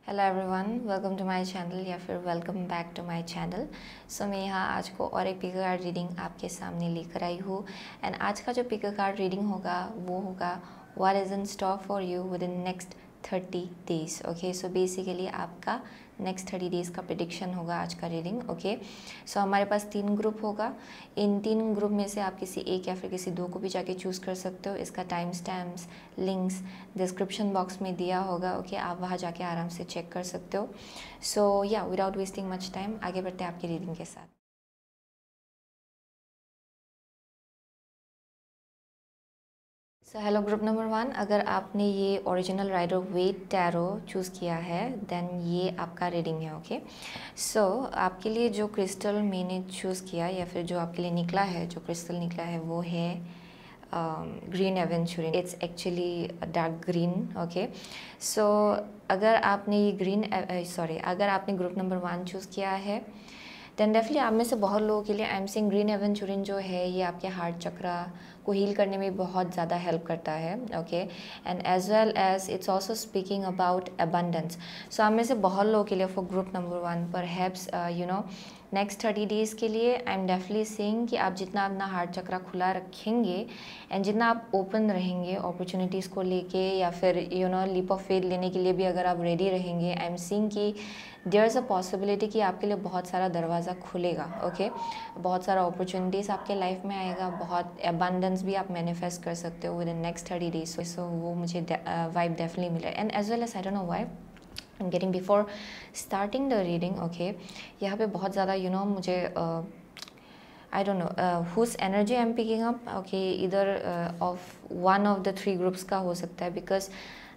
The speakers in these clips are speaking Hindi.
Hello everyone, welcome to my channel या फिर welcome back to my channel. So मैं यहाँ आज को और एक पिकर कार्ड रीडिंग आपके सामने लेकर आई हूँ। एंड आज का जो पिकर कार्ड रीडिंग होगा वो होगा what is in store for you within next 30 days. Okay, so basically आपका नेक्स्ट 30 डेज़ का प्रिडिक्शन होगा आज का रीडिंग। ओके, सो हमारे पास 3 ग्रुप होगा। इन 3 ग्रुप में से आप किसी एक या फिर किसी 2 को भी जाके चूज़ कर सकते हो। इसका time stamps links description box में दिया होगा। ओके, आप वहाँ जाके आराम से चेक कर सकते हो। सो या विदाउट वेस्टिंग मच टाइम आगे बढ़ते हैं आपकी रीडिंग के साथ। सो हेलो ग्रुप नंबर 1, अगर आपने ये original Rider Waite tarot choose किया है देन ये आपका रीडिंग है। ओके, सो आपके लिए जो क्रिस्टल मैंने चूज़ किया या फिर जो आपके लिए निकला है, जो क्रिस्टल निकला है वो है green aventurine. It's actually dark green. Okay, so अगर आपने ये अगर आपने ग्रुप नंबर 1 चूज़ किया है देन डेफिनेटली आप में से बहुत लोगों के लिए I am saying green aventurine जो है ये आपके हार्ट चक्रा को हील करने में बहुत ज़्यादा हेल्प करता है। Okay, and as well as it's also speaking about abundance. So आप में से बहुत लोगों के लिए फॉर ग्रुप नंबर 1 पर हैप्स नेक्स्ट 30 डेज़ के लिए आई एम डेफिनेटली सेइंग कि आप जितना अपना हार्ट चक्रा खुला रखेंगे एंड जितना आप ओपन रहेंगे अपॉर्चुनिटीज़ को लेके या फिर लीप ऑफ फेथ लेने के लिए भी अगर आप रेडी रहेंगे, आई एम सेइंग कि देयर इज़ अ पॉसिबिलिटी कि आपके लिए बहुत सारा दरवाज़ा खुलेगा। ओके, बहुत सारा अपॉर्चुनिटीज़ आपके लाइफ में आएगा, बहुत अबंडेंस भी आप मैनिफेस्ट कर सकते हो within next 30 days. So वो मुझे वाइब डेफिनेटली मिला। And as well as I don't know why I am getting before starting the reading. Okay, यहाँ पे बहुत ज़्यादा मुझे I don't know whose energy I'm picking up. Okay, either of one of the 3 groups का हो सकता है because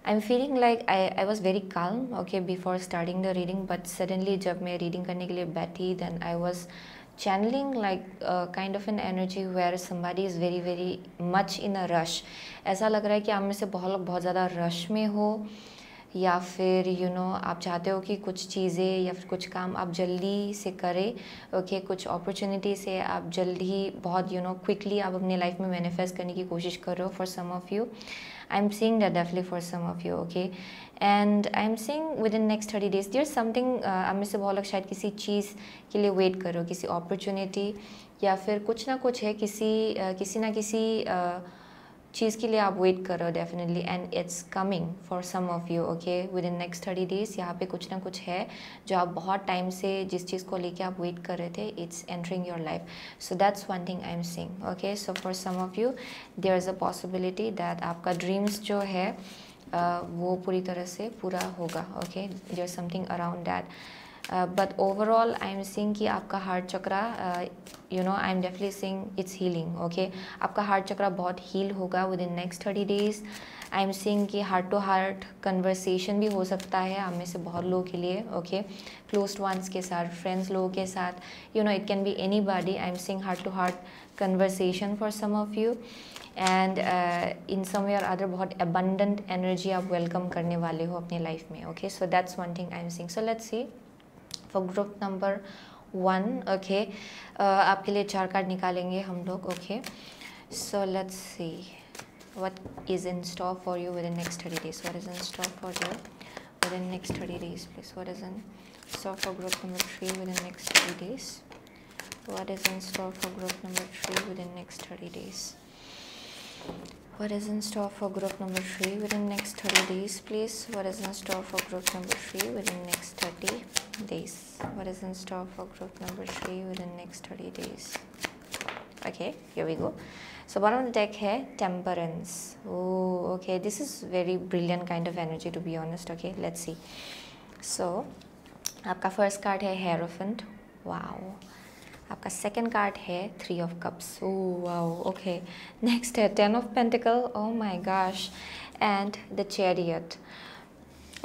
I'm feeling like I was very calm, okay, before starting the reading, but suddenly जब मैं reading करने के लिए बैठी then I was channeling like kind of an energy where somebody is very very much in a rush. ऐसा लग रहा है कि आप में से बहुत लोग बहुत ज़्यादा rush में हो या फिर आप चाहते हो कि कुछ चीज़ें या फिर कुछ काम आप जल्दी से करें। ओके, कुछ अपॉर्चुनिटी से आप जल्दी बहुत क्विकली आप अपने लाइफ में मैनिफेस्ट करने की कोशिश कर रहे हो for some of you. I am seeing that definitely for some of you. Okay, and I am seeing within next 30 days there something आप में से बहुत लोग शायद किसी चीज़ के लिए वेट कर रहे हो, किसी अपॉर्चुनिटी या फिर कुछ ना कुछ है, किसी ना किसी चीज़ के लिए आप वेट कर रहे हो definitely and it's coming for some of you. Okay, within next 30 days यहाँ पे कुछ ना कुछ है जो आप बहुत टाइम से जिस चीज़ को लेके आप वेट कर रहे थे, it's entering your life. So that's one thing I am saying. Okay, so for some of you there is a possibility that आपका ड्रीम्स जो है वो पूरी तरह से पूरा होगा। Okay, there is something around that but overall I am seeing कि आपका heart chakra I am definitely seeing it's healing. Okay, आपका हार्ट चक्रा बहुत हील होगा within next 30 days. I am seeing कि हार्ट टू हार्ट कन्वर्सेशन भी हो सकता है आप में से बहुत लोगों के लिए। ओके, क्लोज्ड वंस के साथ, फ्रेंड्स लोगों के साथ, it can be anybody. I am seeing heart to heart conversation for some of you and in some way or other बहुत अबंडेंट एनर्जी आप वेलकम करने वाले हो अपने लाइफ में। Okay, so that's one thing I am seeing. So let's C for group number 1। Okay, आपके लिए 4 कार्ड निकालेंगे हम लोग। Okay, so let's see what is in store for you within next 30 days. What is in store for you within next 30 days please. What is in store for group number 3 with in next 30 days. What is in store for group number 3 with in next 30 days. What is in store for group number 3 within next 30 days, please? What is in store for group number 3 within next 30 days? What is in store for group number 3 within next 30 days? Okay, here we go. So bottom of the deck है Temperance. Oh, okay. This is very brilliant kind of energy, to be honest. Okay, let's see. So आपका first card है Hierophant. Wow. आपका सेकेंड कार्ड है 3 of cups. Oh wow, okay. Next है 10 of pentacle. Oh my gosh, and the chariot.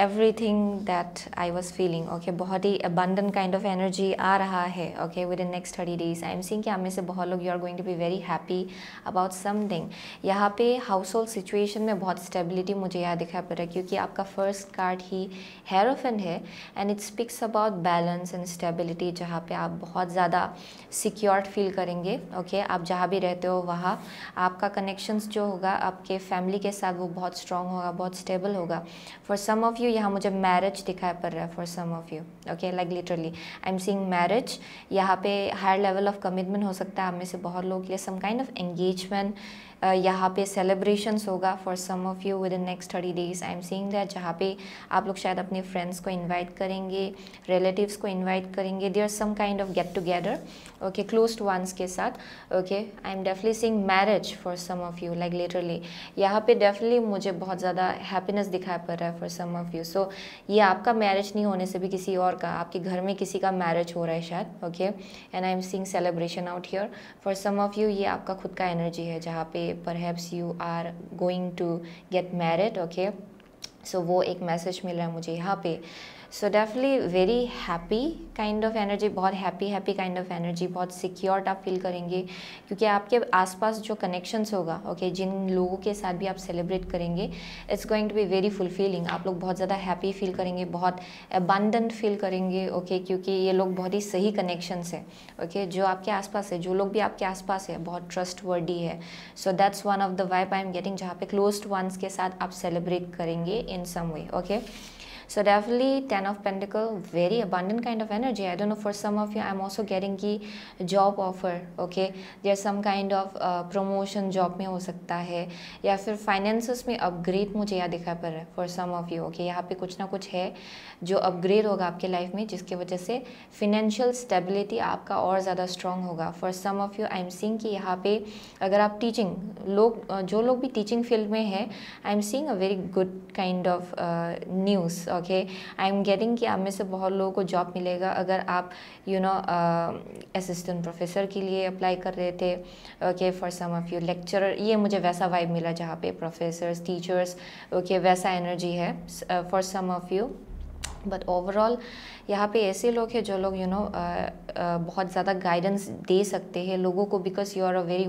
Everything that I was feeling. Okay, बहुत ही अबंडेंट काइंड ऑफ एनर्जी आ रहा है। Okay, within next 30 days I am seeing कि आप में से बहुत लोग you are going to be very happy about something. यहाँ पे हाउस होल्ड सिचुएशन में बहुत स्टेबिलिटी मुझे यहाँ दिखाई पड़ रहा है क्योंकि आपका फर्स्ट कार्ड ही हेरोफेंट है and it speaks about balance and stability, जहाँ पे आप बहुत ज़्यादा सिक्योर्ड फील करेंगे। ओके, आप जहाँ भी रहते हो वहाँ आपका कनेक्शंस जो होगा आपके फैमिली के साथ वो बहुत स्ट्रॉन्ग होगा, बहुत स्टेबल होगा। For some of you you यहाँ मुझे मैरिज दिखाई पड़ रहा है for some of you, okay, like literally I am seeing marriage. यहाँ पे हायर लेवल ऑफ कमिटमेंट हो सकता है आप में से बहुत लोगों के लिए, सम काइंड ऑफ एंगेजमेंट, यहाँ पे सेलिब्रेशंस होगा for some of you within next 30 days. I am seeing that जहाँ पे आप लोग शायद अपने फ्रेंड्स को इनवाइट करेंगे, रिलेटिव्स को इनवाइट करेंगे, there some kind of get together, okay, closed ones के साथ, okay. I am definitely seeing marriage for some of you, like literally यहाँ पे डेफिनेटली मुझे बहुत ज़्यादा हैप्पीनेस दिखाई पड़ रहा है फॉर सम ऑफ यू। सो ये आपका मैरिज नहीं होने से भी किसी और का, आपके घर में किसी का मैरिज हो रहा है शायद, okay. And I am seeing celebration out here for some of you. ये आपका खुद का एनर्जी है जहाँ पे perhaps you are going to get married, okay, so वो एक मैसेज मिल रहा है मुझे यहाँ पे। So definitely very happy kind of energy, बहुत हैप्पी काइंड ऑफ एनर्जी, बहुत सिक्योर्ड आप फील करेंगे क्योंकि आपके आसपास जो कनेक्शंस होगा, ओके, जिन लोगों के साथ भी आप सेलिब्रेट करेंगे, it's going to be very fulfilling. आप लोग बहुत ज़्यादा हैप्पी फील करेंगे, बहुत अबंडेंट फील करेंगे, ओके, क्योंकि ये लोग बहुत ही सही कनेक्शंस है, ओके, जो आपके आसपास है, जो लोग भी आपके आसपास है बहुत ट्रस्ट वर्डी है। So that's one of the vibe I am getting जहाँ पे क्लोज्ड वंस के साथ आप सेलिब्रेट करेंगे इन some way, okay. So definitely 10 of Pentacle, very abundant kind of energy. I don't know, for some of you I'm also getting की job offer, okay, there's some kind of promotion job में हो सकता है, या फिर finances में upgrade मुझे यहाँ दिखाई पड़ रहा है for some of you, okay। यहाँ पे कुछ ना कुछ है जो upgrade होगा आपके लाइफ में जिसके वजह से financial stability आपका और ज़्यादा strong होगा। for some of you I'm seeing कि यहाँ पे अगर आप teaching जो लोग भी teaching field में है, I'm seeing a very good kind of news, okay. I am getting कि आप में से बहुत लोगों को जॉब मिलेगा अगर आप असिस्टेंट प्रोफेसर के लिए अप्लाई कर रहे थे, okay. For some of you lecturer, ये मुझे वैसा वाइब मिला जहाँ पे प्रोफेसर्स, टीचर्स, ओके, वैसा एनर्जी है for some of you. But overall यहाँ पे ऐसे लोग हैं जो लोग बहुत ज़्यादा गाइडेंस दे सकते हैं लोगों को, because you are a very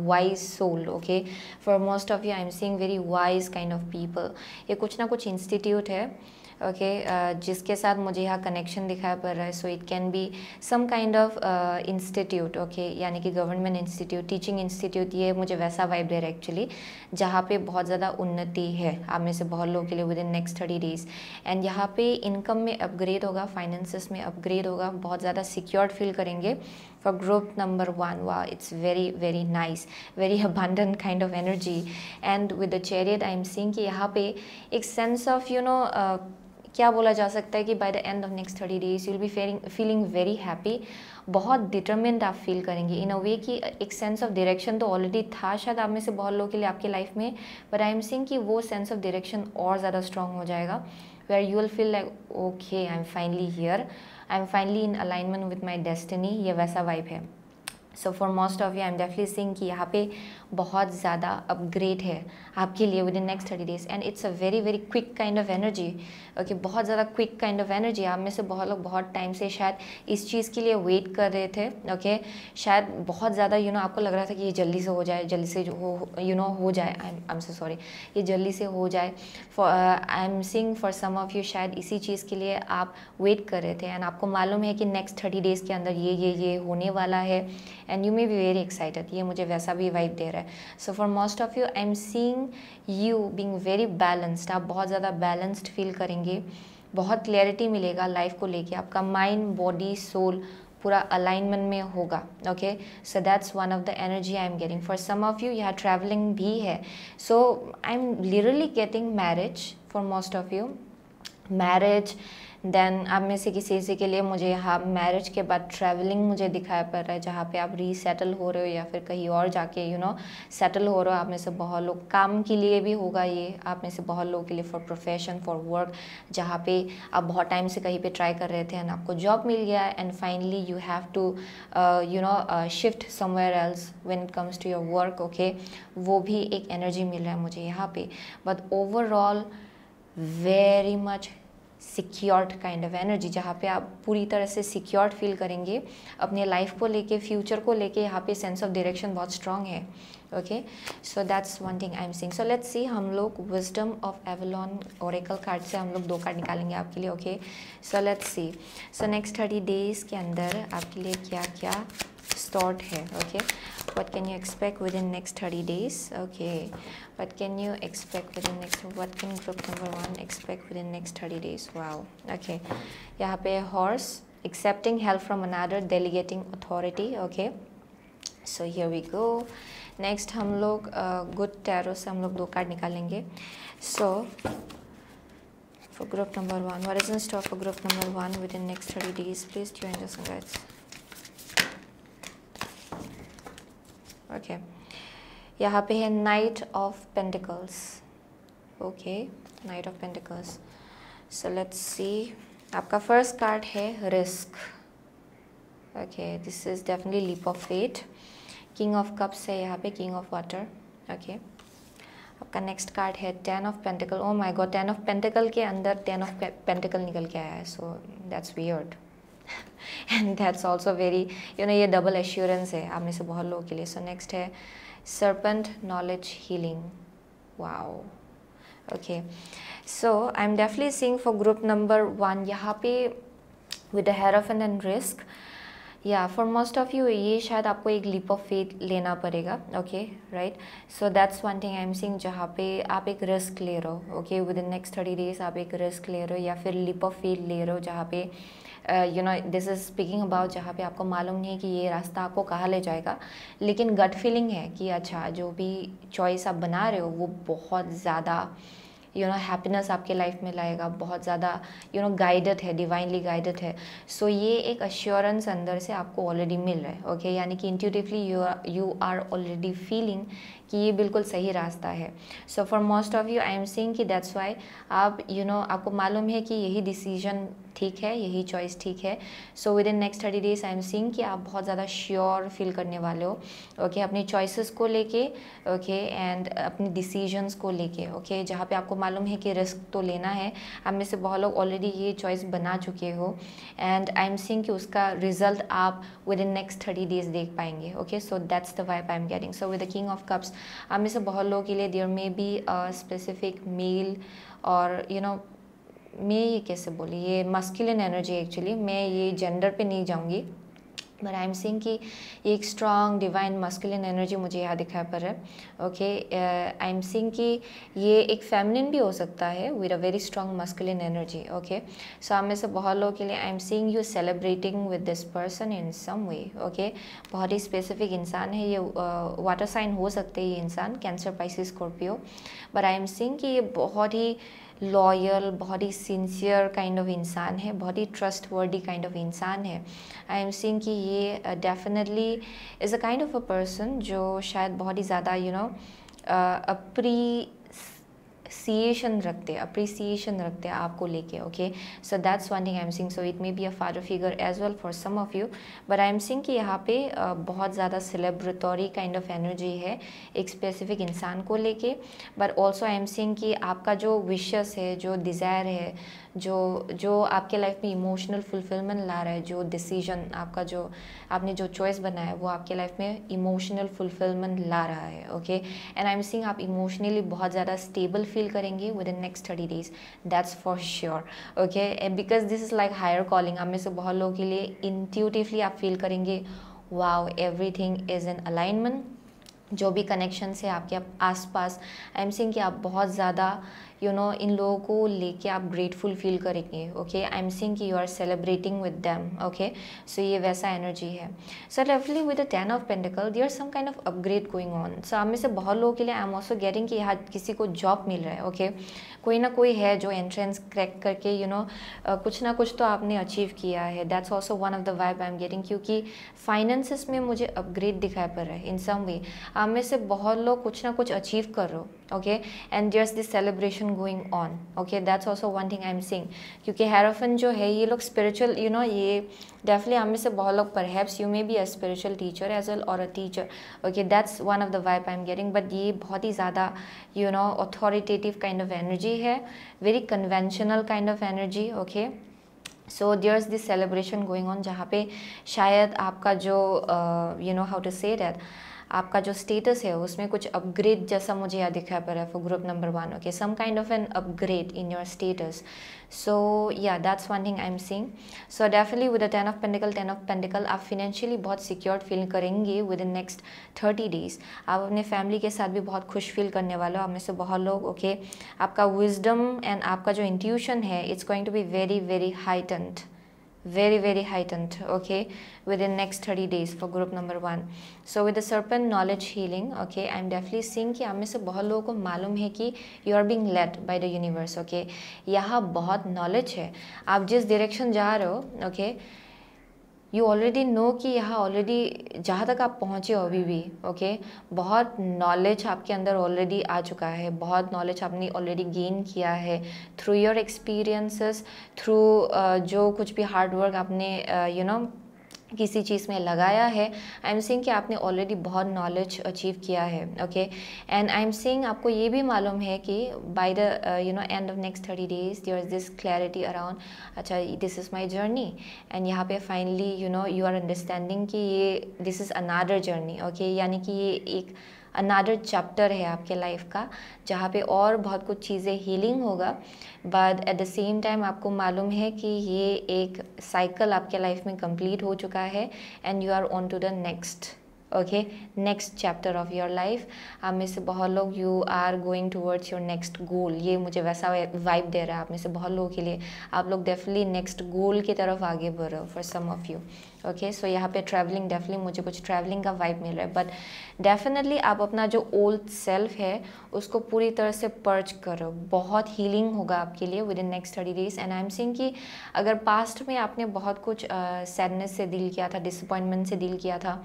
wise soul, okay. For most of you I am seeing very wise kind of people. ये कुछ ना कुछ इंस्टीट्यूट है, ओके, जिसके साथ मुझे यहाँ कनेक्शन दिखाई पड़ रहा है। So it can be some kind of institute, okay, यानी कि गवर्नमेंट इंस्टीट्यूट, टीचिंग इंस्टीट्यूट, ये मुझे वैसा वाइब दे रहा है एक्चुअली जहाँ पे बहुत ज़्यादा उन्नति है आप में से बहुत लोगों के लिए within next 30 days. And यहाँ पे इनकम में अपग्रेड होगा, फाइनेंसेस में अपग्रेड होगा, बहुत ज़्यादा सिक्योर्ड फील करेंगे। फॉर ग्रुप नंबर 1, वाह, it's very very nice, very abundant kind of energy. And with the chariot I am seeing कि यहाँ पे एक सेंस ऑफ क्या बोला जा सकता है कि by the end of next 30 days you will be feeling very happy, बहुत डिटरमिन्ड आप फील करेंगे इन अ वे कि एक सेंस ऑफ डायरेक्शन तो ऑलरेडी था शायद आप में से बहुत लोगों के लिए आपके लाइफ में, बट आई एम सीइंग कि वो सेंस ऑफ डायरेक्शन और ज़्यादा स्ट्रॉन्ग हो जाएगा, where you will feel like okay I am finally here, I am finally in alignment with my destiny, ये वैसा वाइब है। So for most of you I am definitely seeing कि यहाँ पे बहुत ज़्यादा अपग्रेड है आपके लिए within next 30 days. And it's a very very quick kind of energy, okay, बहुत ज़्यादा क्विक काइंड ऑफ एनर्जी। आप में से बहुत लोग बहुत टाइम से शायद इस चीज़ के लिए वेट कर रहे थे, ओके, शायद बहुत ज़्यादा आपको लग रहा था कि ये जल्दी से हो जाए, जल्दी से हो जाए, आई एम सो सॉरी, ये जल्दी से हो जाए। I am seeing for some of you शायद इसी चीज़ के लिए आप वेट कर रहे थे एंड आपको मालूम है कि नेक्स्ट 30 डेज़ के अंदर ये होने वाला है and you may be very excited, ये मुझे वैसा भी वाइब दे रहा है। So for most of you I am seeing you being very balanced, आप बहुत ज़्यादा बैलेंस्ड फील करेंगे, बहुत क्लैरिटी मिलेगा लाइफ को लेके, आपका माइंड, बॉडी, सोल पूरा अलाइनमेंट में होगा, okay. So that's one of the energy I am getting. For some of you यहाँ ट्रैवलिंग भी है, सो I am literally getting marriage for most of you, marriage. Then आप में से किसी के लिए मुझे यहाँ मैरिज के बाद ट्रैवलिंग मुझे दिखाई पड़ रहा है जहाँ पे आप रीसेटल हो रहे हो या फिर कहीं और जाके सेटल हो रहे हो। आप में से बहुत लोग काम के लिए भी होगा ये, आप में से बहुत लोगों के लिए फॉर प्रोफेशन, फॉर वर्क, जहाँ पे आप बहुत टाइम से कहीं पे ट्राई कर रहे थे एंड आपको जॉब मिल गया and finally you have to shift somewhere else when it comes to your work, okay, वो भी एक एनर्जी मिल रहा है मुझे यहाँ पे। But overall very much secured kind of energy, जहाँ पे आप पूरी तरह से सिक्योर्ड फील करेंगे अपने लाइफ को लेके, फ्यूचर को लेके। यहाँ पे सेंस ऑफ डायरेक्शन बहुत स्ट्रांग है, okay. So that's one thing I am seeing. So let's see, हम लोग wisdom of Avalon oracle card से हम लोग 2 कार्ड निकालेंगे आपके लिए, okay. So let's C, so next 30 days के अंदर आपके लिए क्या क्या डिस्टॉर्ट है. Okay, what can you expect within next 30 days? Okay, what can you expect within next, what can group number 1 expect within next 30 days? Wow. Okay, यहाँ पे horse, accepting help from another, delegating authority. Okay, so here we go. Next हम लोग गुड टैरो से हम लोग 2 कार्ड निकालेंगे. So for group number 1, what is in stock for group number 1 within next 30 days? Please join us guys. Okay, यहाँ पे है knight of pentacles. Okay, knight of pentacles. So let's see. आपका फर्स्ट कार्ड है risk. Okay, this is definitely leap of faith. King of cups है यहाँ पे, किंग ऑफ वाटर. ओके, आपका नेक्स्ट कार्ड है 10 of pentacle. O my god, 10 of pentacle के अंदर 10 ऑफ पेंटिकल निकल के आया है. So that's weird and that's also very ये डबल एश्योरेंस है आप में से बहुत लोगों के लिए. सो नेक्स्ट है serpent, knowledge, healing. Wow. Okay, so I am definitely seeing for group number 1 यहाँ पे with the hierophant and risk. या फॉर मोस्ट ऑफ यू ये शायद आपको एक लीप ऑफ फेथ लेना पड़ेगा. Okay, right. So that's one thing I am seeing जहाँ पे आप एक रिस्क ले रहे हो. Okay, within next 30 days आप एक रिस्क ले रहे हो या फिर लीप ऑफ फेथ ले रहे हो जहाँ पे दिस इज स्पीकिंग अबाउट जहाँ पे आपको मालूम नहीं है कि ये रास्ता आपको कहाँ ले जाएगा, लेकिन गट फीलिंग है कि अच्छा जो भी चॉइस आप बना रहे हो वो बहुत ज़्यादा हैप्पीनेस आपके लाइफ में लाएगा, बहुत ज़्यादा गाइडेड है, डिवाइनली गाइडेड है. सो ये एक अश्योरेंस अंदर से आपको ऑलरेडी मिल रहा है. ओके, यानी कि intuitively you are already feeling कि ये बिल्कुल सही रास्ता है. So for most of you I am seeing कि दैट्स वाई आप आपको मालूम है कि यही डिसीजन ठीक है, यही चॉइस ठीक है. सो within next 30 days I am seeing कि आप बहुत ज़्यादा श्योर फील करने वाले हो. ओके, अपनी चॉइसेस को लेके. ओके, एंड अपनी डिसीजंस को लेके. ओके, जहाँ पे आपको मालूम है कि रिस्क तो लेना है. आप में से बहुत लोग ऑलरेडी ये चॉइस बना चुके हो एंड आई एम सीइंग कि उसका रिजल्ट आप विद इन नेक्स्ट 30 डेज देख पाएंगे. Okay, so that's the vibe I am getting. So with the king of cups आप में से बहुत लोगों के लिए there may be specific male और मैं ये कैसे बोली, ये मस्कुलिन एनर्जी. एक्चुअली मैं ये जेंडर पे नहीं जाऊँगी, बट आई एम सीइंग कि एक स्ट्रॉन्ग डिवाइन मस्कुलिन एनर्जी मुझे यहाँ दिखाई पड़ रहा है. ओके, आई एम सीइंग कि ये एक फेमिनिन भी हो सकता है with a very strong masculine energy. Okay, so आप में से बहुत लोगों के लिए I am seeing you celebrating with this person in some way. Okay, बहुत ही स्पेसिफिक इंसान है ये. वाटर साइन हो सकते हैं ये इंसान, cancer, Pisces, Scorpio. But I am seeing कि ये बहुत ही लॉयल, बहुत ही सिंसियर काइंड ऑफ इंसान है, बहुत ही ट्रस्टवर्दी काइंड ऑफ इंसान है. आई एम सीइंग कि ये definitely is a kind of a person जो शायद बहुत ही ज़्यादा अप्रिसिएशन रखते हैं आपको लेके. Okay, so that's one thing I am seeing. So it may be a father figure as well for some of you, but I am seeing कि यहाँ पे बहुत ज़्यादा सेलिब्रेटरी काइंड ऑफ एनर्जी है एक स्पेसिफिक इंसान को लेके. But also I am seeing कि आपका जो विशेस है, जो डिज़ायर है, जो आपके लाइफ में इमोशनल फुलफिलमेंट ला रहा है, जो डिसीजन आपका जो आपने जो चॉइस बनाया है वो आपके लाइफ में इमोशनल फुलफिलमेंट ला रहा है. Okay, and I am seeing आप इमोशनली बहुत ज़्यादा स्टेबल फील करेंगे within next 30 days. That's for sure. Okay, because this is like higher calling. आप में से बहुत लोगों के लिए इंट्यूटिवली आप फील करेंगे wow everything is in alignment. जो भी कनेक्शंस है आपके आसपास, आई एम सीइंग कि आप बहुत ज़्यादा इन लोगों को लेके आप ग्रेटफुल फील करेंगे. ओके, आई एम सीइंग कि you are celebrating with them. Okay, so ये वैसा एनर्जी है. So definitely with the 10 of pentacles there some kind of upgrade going on. So आप में से बहुत लोगों के लिए आई एम ऑल्सो गेटिंग कि यहाँ किसी को जॉब मिल रहा है. ओके, कोई ना कोई है जो एंट्रेंस क्रैक करके कुछ ना कुछ तो आपने अचीव किया है. That's also one of the vibe I am getting, क्योंकि फाइनेंसिस में मुझे अपग्रेड दिखाई पड़ रहा है इन सम वे. आप में से बहुत लोग कुछ ना कुछ अचीव कर रहे हो. Okay, and there is this celebration going on. Okay, that's also one thing I am seeing, क्योंकि हेरोफन जो है ये लोग स्पिरिचुअल ये डेफिनेटली हम में से बहुत लोग perhaps you may be a spiritual teacher as well और a teacher. Okay, that's one of the vibe I am getting. But ये बहुत ही ज़्यादा अथॉरिटेटिव काइंड ऑफ एनर्जी है, very conventional kind of energy. Okay, so there is this celebration going on जहाँ पे शायद आपका जो हाउ टू से दैट आपका जो स्टेटस है उसमें कुछ अपग्रेड जैसा मुझे यहाँ दिखाई पड़ रहा है for group number 1. Okay, some kind of an upgrade in your status. So yeah that's one thing I am seeing. So definitely with the 10 of pentacles आप फिनेंशियली बहुत सिक्योर्ड फील करेंगे विद इन नेक्स्ट 30 डेज. आप अपने फैमिली के साथ भी बहुत खुश फील करने वाले हो. आप में से बहुत लोग ओके आपका विजडम एंड आपका जो इंट्यूशन है it's going to be very very heightened, very heightened, okay, within next 30 days for group number 1. So with the serpent knowledge healing, okay, I'm definitely seeing कि आप में से बहुत लोगों को मालूम है कि you are being led by the universe. okay, यहाँ बहुत knowledge है. आप जिस direction जा रहे हो okay, यू ऑलरेडी नो कि यहाँ ऑलरेडी जहाँ तक आप पहुँचे हो अभी भी ओके बहुत नॉलेज आपके अंदर ऑलरेडी आ चुका है. बहुत नॉलेज आपने ऑलरेडी गेन किया है थ्रू योर एक्सपीरियंसेस, थ्रू जो कुछ भी हार्ड वर्क आपने यू नो किसी चीज़ में लगाया है. आई एम सीइंग कि आपने ऑलरेडी बहुत नॉलेज अचीव किया है. Okay, and I am seeing आपको ये भी मालूम है कि by the you know end of next 30 days there is this clarity around अच्छा this is my journey. And यहाँ पे finally you know you are understanding कि ये this is another journey. Okay, यानी कि ये एक अनदर चैप्टर है आपके लाइफ का जहाँ पे और बहुत कुछ चीज़ें हीलिंग होगा. But at the same time आपको मालूम है कि ये एक साइकिल आपके लाइफ में कंप्लीट हो चुका है and you are on to the next okay next chapter of your life. आप में से बहुत लोग you are going towards your next goal. ये मुझे वैसा वाइब दे रहा है आप में से बहुत लोगों के लिए. आप लोग डेफिनेटली नेक्स्ट गोल की तरफ आगे बढ़ रहे हो for some of you. Okay, so यहाँ पे ट्रैवलिंग डेफिनेटली मुझे कुछ ट्रैवलिंग का वाइब मिल रहा है. बट डेफिनेटली आप अपना जो ओल्ड सेल्फ है उसको पूरी तरह से पर्च करो. बहुत हीलिंग होगा आपके लिए within next 30 days. And I am seeing कि अगर पास्ट में आपने बहुत कुछ सैडनेस से डील किया था, डिसअपॉइंटमेंट से डील किया था,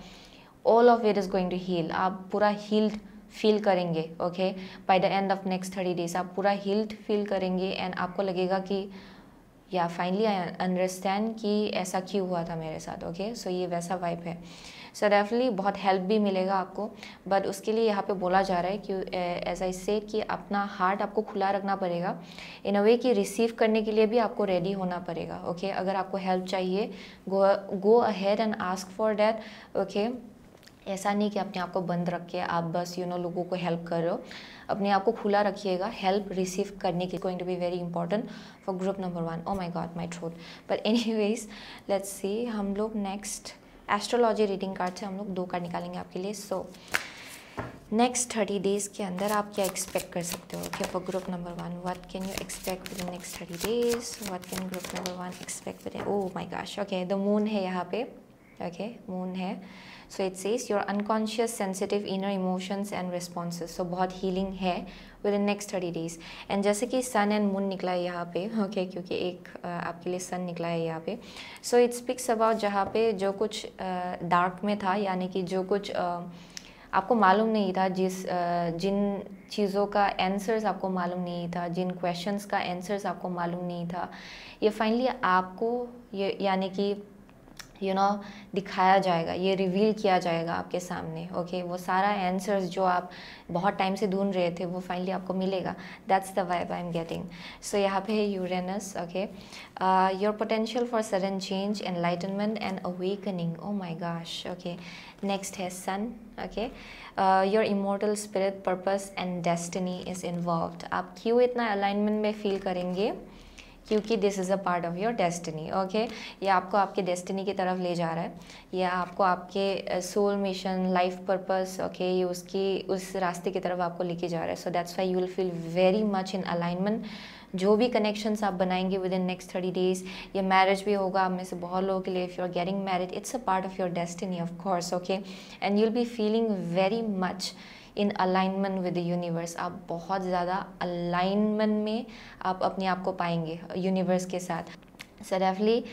all of it is going to heal. आप पूरा healed फील करेंगे okay by the end of next 30 days. आप पूरा healed फील करेंगे एंड आपको लगेगा कि या फाइनली आई अंडरस्टैंड कि ऐसा क्यों हुआ था मेरे साथ. ओके, सो ये वैसा वाइब है. सो डेफिनेटली बहुत हेल्प भी मिलेगा आपको. बट उसके लिए यहाँ पे बोला जा रहा है कि एज आई से कि अपना हार्ट आपको खुला रखना पड़ेगा इन अ वे कि रिसीव करने के लिए भी आपको रेडी होना पड़ेगा. ओके, अगर आपको हेल्प चाहिए गो ahead and ask for that. Okay, ऐसा नहीं कि अपने आप को बंद रख के आप बस यू नो लोगों को हेल्प कर रहे हो. अपने आप को खुला रखिएगा हेल्प रिसीव करने की. Going to be very important for group number 1. Oh my god my throat. But anyways let's see. हम लोग नेक्स्ट एस्ट्रोलॉजी रीडिंग कार्ड से हम लोग 2 कार्ड निकालेंगे आपके लिए. सो नेक्स्ट 30 डेज़ के अंदर आप क्या एक्सपेक्ट कर सकते हो okay for group number 1. What can you expect within next 30 days. What can group number 1 expect with. Oh my gosh. Okay, the moon है यहाँ पे. ओके, मून है. So it says your unconscious sensitive inner emotions and responses. So बहुत हीलिंग है within next 30 days. And जैसे कि सन एंड मून निकला है यहाँ पे ओके क्योंकि एक आपके लिए सन निकला है यहाँ पे. सो इट स्पीक्स अबाउट जहाँ पे जो कुछ डार्क में था यानी कि जो कुछ आपको मालूम नहीं था, जिन चीज़ों का आंसर्स आपको मालूम नहीं था, जिन क्वेश्चंस का आंसर्स आपको मालूम नहीं था, ये फाइनली आपको ये यानी कि यू नो दिखाया जाएगा, ये रिवील किया जाएगा आपके सामने. ओके, वो सारा आंसर्स जो आप बहुत टाइम से ढूंढ रहे थे वो फाइनली आपको मिलेगा. That's the vibe I am getting. So यहाँ पे है Uranus. Okay, your potential for sudden change, enlightenment and awakening. Oh my gosh. Okay, next है sun. Okay, your immortal spirit, purpose and destiny is involved. आप क्यों इतना अलाइनमेंट में फील करेंगे क्योंकि this is a part of your destiny. Okay, ये आपको आपके डेस्टिनी की तरफ ले जा रहा है. या आपको आपके soul mission, life purpose okay ये उस रास्ते की तरफ आपको लेके जा रहा है. So that's why you will feel very much in alignment. जो भी कनेक्शंस आप बनाएंगे विद इन नेक्स्ट 30 डेज, ये मैरिज भी होगा आप में से बहुत लोगों के लिए. If you are getting married it's a part of your destiny of course. Okay, and you will be feeling very much in alignment with the universe. आप बहुत ज़्यादा अलाइनमेंट में आप अपने आप को पाएंगे यूनिवर्स के साथ. सो डेफिनेटली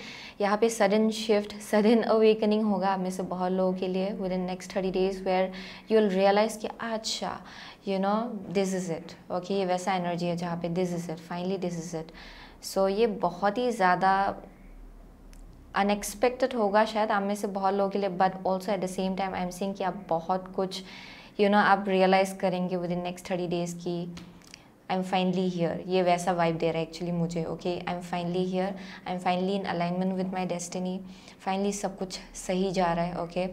यहाँ पे सडन शिफ्ट, सडन अवेकनिंग होगा आप में से बहुत लोगों के लिए within next 30 days where you will realise कि अच्छा you know this is it. Okay, ये वैसा एनर्जी है जहाँ पे this is it, finally this is it. So ये बहुत ही ज़्यादा अनएक्सपेक्टेड होगा शायद आप में से बहुत लोगों के लिए. But also eight the same time I am seeing कि आप बहुत कुछ आप रियलाइज़ करेंगे विद इन नेक्स्ट 30 डेज़ की आई एम फाइनली हियर, ये वैसा वाइब दे रहा है एक्चुअली मुझे, okay. I am finally here, I am finally in alignment with my destiny, finally सब कुछ सही जा रहा है, okay.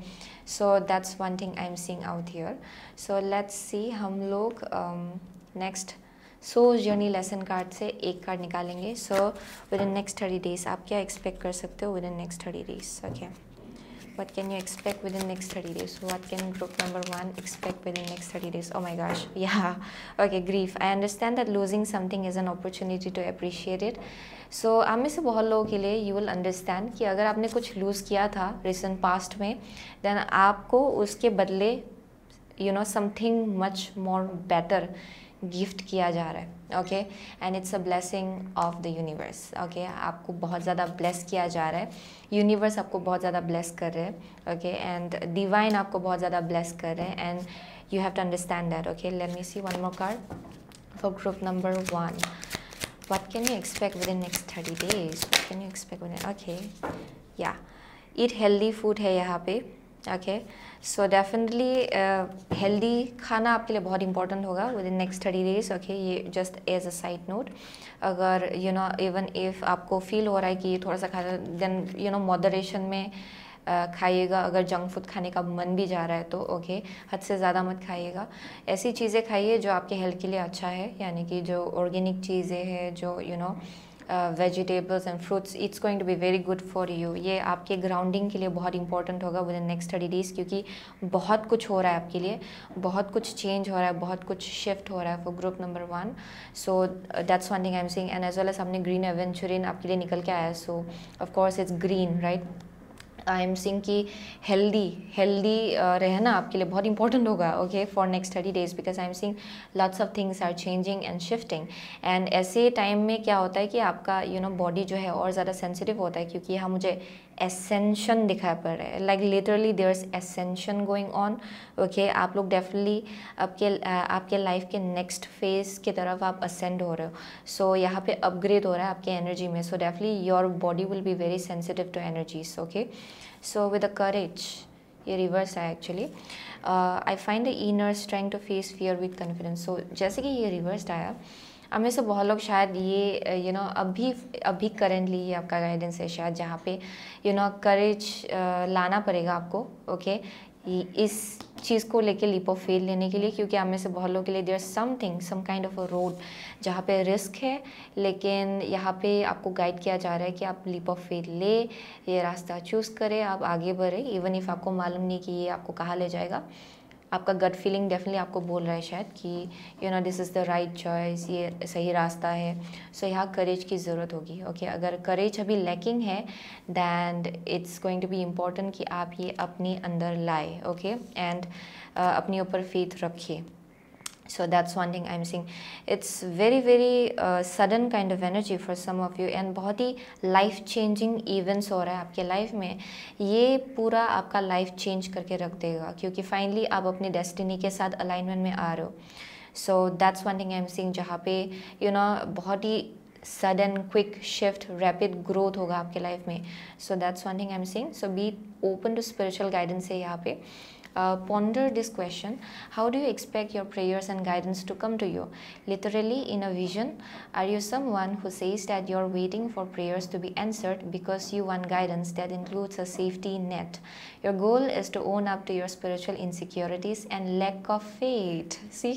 So that's one thing I am seeing out here. So let's see, हम लोग next souls journey lesson card से एक कार्ड निकालेंगे। So within next 30 days आप क्या एक्सपेक्ट कर सकते हो within next 30 days, okay. What can you expect within next 30 days? What can group number 1 expect within next 30 days? Oh my gosh, yeah. Okay, grief. I understand that losing something is an opportunity to appreciate it. So आप में से बहुत लोगों के लिए you will understand कि अगर आपने कुछ lose किया था recent past में, then आपको उसके बदले something much more better gift किया जा रहा है, okay. And it's a blessing of the universe, okay. आपको बहुत ज़्यादा ब्लेस किया जा रहा है, यूनिवर्स आपको बहुत ज़्यादा ब्लेस कर रहे हैं, ओके। एंड डिवाइन आपको बहुत ज़्यादा ब्लेस कर रहे हैं, and you have to understand that, okay. Let me see one more card for group number 1. What can you expect within next 30 days? What can you expect within, okay, yeah, eat healthy food है यहाँ पे, ओके। सो डेफिनेटली हेल्दी खाना आपके लिए बहुत इंपॉर्टेंट होगा within next 30 days, okay. ये just as a side note, अगर इवन इफ़ आपको फील हो रहा है कि थोड़ा सा खाना, देन मॉडरेशन में खाइएगा। अगर जंक फूड खाने का मन भी जा रहा है तो ओके, हद से ज़्यादा मत खाइएगा। ऐसी चीज़ें खाइए जो आपके हेल्थ के लिए अच्छा है, यानी कि जो ऑर्गेनिक चीज़ें हैं, जो vegetables and fruits, it's going to be very good for you. ये आपके ग्राउंडिंग के लिए बहुत इंपॉर्टेंट होगा विद इन नेक्स्ट 30 डेज, क्योंकि बहुत कुछ हो रहा है आपके लिए, बहुत कुछ चेंज हो रहा है, बहुत कुछ शिफ्ट हो रहा है for group number 1। So that's one thing I am seeing, and as well as आपने ग्रीन एवेंचुरिन आपके लिए निकल के आया, so of course it's green, right. I am seeing कि हेल्दी रहना आपके लिए बहुत इंपॉर्टेंट होगा, okay, for next 30 days, because I am seeing lots of things are changing and shifting. And ऐसे टाइम में क्या होता है कि आपका बॉडी जो है और ज़्यादा सेंसिटिव होता है, क्योंकि यहाँ मुझे एसेंशन दिखाई पड़ रहा है, like literally there is ascension going on, okay. आप लोग डेफिनेटली आपके लाइफ के नेक्स्ट फेज की तरफ आप असेंड हो रहे हो। सो यहाँ पे अपग्रेड हो रहा है आपके एनर्जी में, so definitely your body will be very sensitive to energies, okay. So with the courage, ये रिवर्स है actually, I find the inner strength to face fear with confidence. So जैसे कि ये रिवर्स आया, अब में से बहुत लोग शायद ये अभी करेंटली ये आपका गाइडेंस है शायद, जहाँ पे करेज लाना पड़ेगा आपको, ओके, इस चीज़ को लेके लीप ऑफ फेथ लेने के लिए, क्योंकि आप में से बहुत लोगों के लिए there something some kind of a road जहाँ पे रिस्क है, लेकिन यहाँ पे आपको गाइड किया जा रहा है कि आप लीप ऑफ फेथ ले, ये रास्ता चूज़ करें, आप आगे बढ़े, इवन इफ़ आपको मालूम नहीं कि ये आपको कहाँ ले जाएगा। आपका गट फीलिंग डेफिनेटली आपको बोल रहा है शायद कि this is the right choice, ये सही रास्ता है। सो यहाँ करेज की ज़रूरत होगी, ओके। अगर करेज अभी लैकिंग है, then it's going to be important कि आप ये अपने अंदर लाए, ओके, एंड अपने ऊपर फेथ रखिए। So that's one thing I'm seeing. It's very sudden kind of energy for some of you, and बहुत ही life changing events हो रहा है आपके लाइफ में। ये पूरा आपका लाइफ चेंज करके रख देगा, क्योंकि फाइनली आप अपनी डेस्टिनी के साथ अलाइनमेंट में आ रहे हो। So that's one thing I am seeing, जहाँ पे बहुत ही sudden quick shift rapid growth होगा आपके लाइफ में। So that's one thing I am seeing. So be open to spiritual guidance है यहाँ पे। Ponder this question: how do you expect your prayers and guidance to come to you? Literally in a vision, are you someone who says that you're waiting for prayers to be answered because you want guidance that includes a safety net? Your goal is to own up to your spiritual insecurities and lack of faith. See,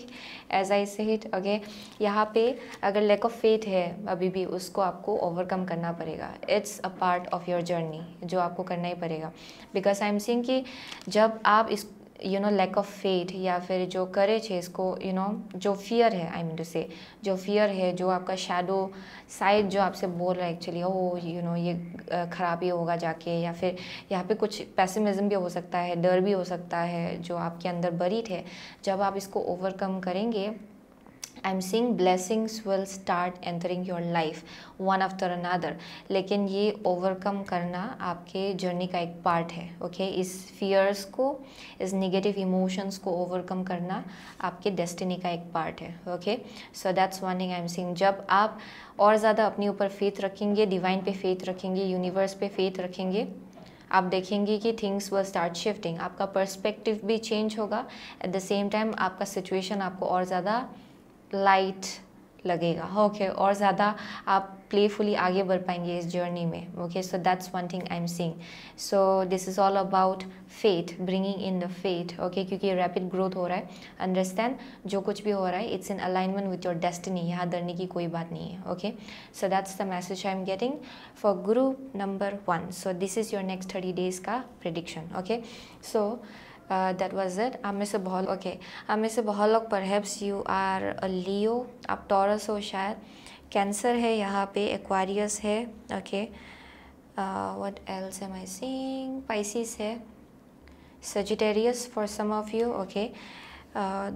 as I said, okay, यहाँ पे अगर lack of faith है अभी भी, उसको आपको overcome करना पड़ेगा। It's a part of your journey जो आपको करना ही पड़ेगा, because I'm seeing कि जब आप इस लैक ऑफ फेथ या फिर जो करेज है, इसको जो फियर है, आई मीन टू से जो फियर है, जो आपका शैडो साइड जो आपसे बोल रहा है एक्चुअली, ओ ये खराबी होगा जाके, या फिर यहाँ पे कुछ पेसिमिज्म भी हो सकता है, डर भी हो सकता है जो आपके अंदर बरीड है। जब आप इसको ओवरकम करेंगे, आई am seeing blessings will start entering your life one after another. लेकिन ये ओवरकम करना आपके जर्नी का एक पार्ट है, ओके। इस फियर्स को, इस नेगेटिव इमोशंस को ओवरकम करना आपके डेस्टिनी का एक पार्ट है, okay. So that's one thing I am seeing. जब आप और ज़्यादा अपने ऊपर फेथ रखेंगे, डिवाइन पे फेथ रखेंगे, यूनिवर्स पे फेथ रखेंगे, आप देखेंगे कि थिंग्स विल स्टार्ट शिफ्टिंग। आपका पर्सपेक्टिव भी चेंज होगा, एट द सेम टाइम आपका सिचुएशन आपको और ज़्यादा लगेगा, ओके और ज़्यादा आप प्लेफुली आगे बढ़ पाएंगे इस जर्नी में, okay. So that's one thing I am seeing. So this is all about faith, bringing in the faith, okay, क्योंकि रैपिड ग्रोथ हो रहा है। अंडरस्टैंड, जो कुछ भी हो रहा है it's in alignment with your destiny, यहाँ डरने की कोई बात नहीं है, okay. So that's the message I am getting for group number 1। So this is your next 30 days का prediction, okay. So that was it. आप में से बहुत आप में से बहुत लोग perhaps you are a Leo, आप टॉरस हो शायद, कैंसर है यहाँ पे, एक्वारियस है, okay. What else am I seeing, Pisces है, Sagittarius for some of you, okay.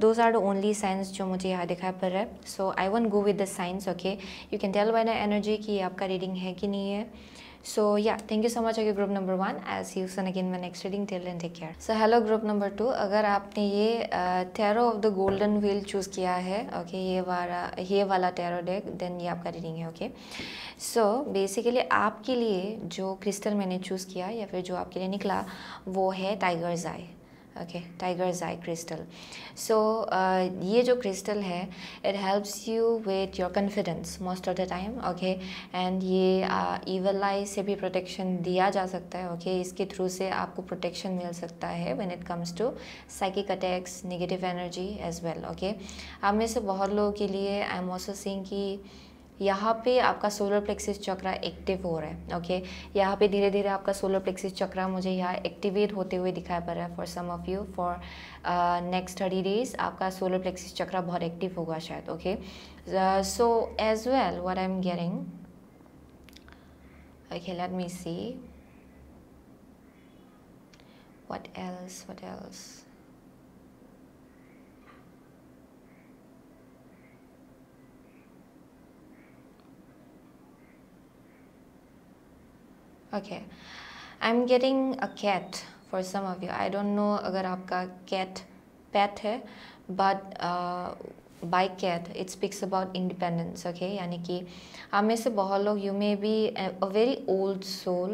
Those are the only signs जो मुझे यहाँ दिखाई पड़ रहा है। सो I won't go with the signs, okay. You can tell by the energy कि आपका रीडिंग है कि नहीं है। So yeah, thank you so much okay group number 1. I'll see you soon again in my next reading. Till then, take care. So hello group number 2. अगर आपने ये tarot of the golden wheel choose किया है, ओके, ये वाला टैरो डेक, देन ये आपका रीडिंग है, ओके। सो बेसिकली आपके लिए जो क्रिस्टल मैंने चूज़ किया या फिर जो आपके लिए निकला वो है टाइगर्स आई, ओके, टाइगर्स आई क्रिस्टल। सो ये जो क्रिस्टल है it helps you with your confidence most of the time, okay. And ये ईवल आई से भी प्रोटेक्शन दिया जा सकता है, ओके। इसके थ्रू से आपको प्रोटेक्शन मिल सकता है when it comes to psychic attacks, negative energy as well, okay. आप में से बहुत लोगों के लिए आई एम ऑल्सो सीइंग कि यहाँ पे आपका सोलर प्लेक्सिस चक्रा एक्टिव हो रहा है, ओके। यहाँ पे धीरे धीरे आपका सोलर प्लेक्सिस चक्रा मुझे यहाँ एक्टिवेट होते हुए दिखाई पड़ रहा है for some of you. For next 30 days आपका सोलर प्लेक्सिस चक्रा बहुत एक्टिव होगा शायद, okay. So as well what I am getting, okay, let me see what else. Okay, I'm getting a cat for some of you. I don't know अगर आपका cat pet है, but by cat it speaks about independence, okay। यानी कि आप में से बहुत लोग you may be a very old soul,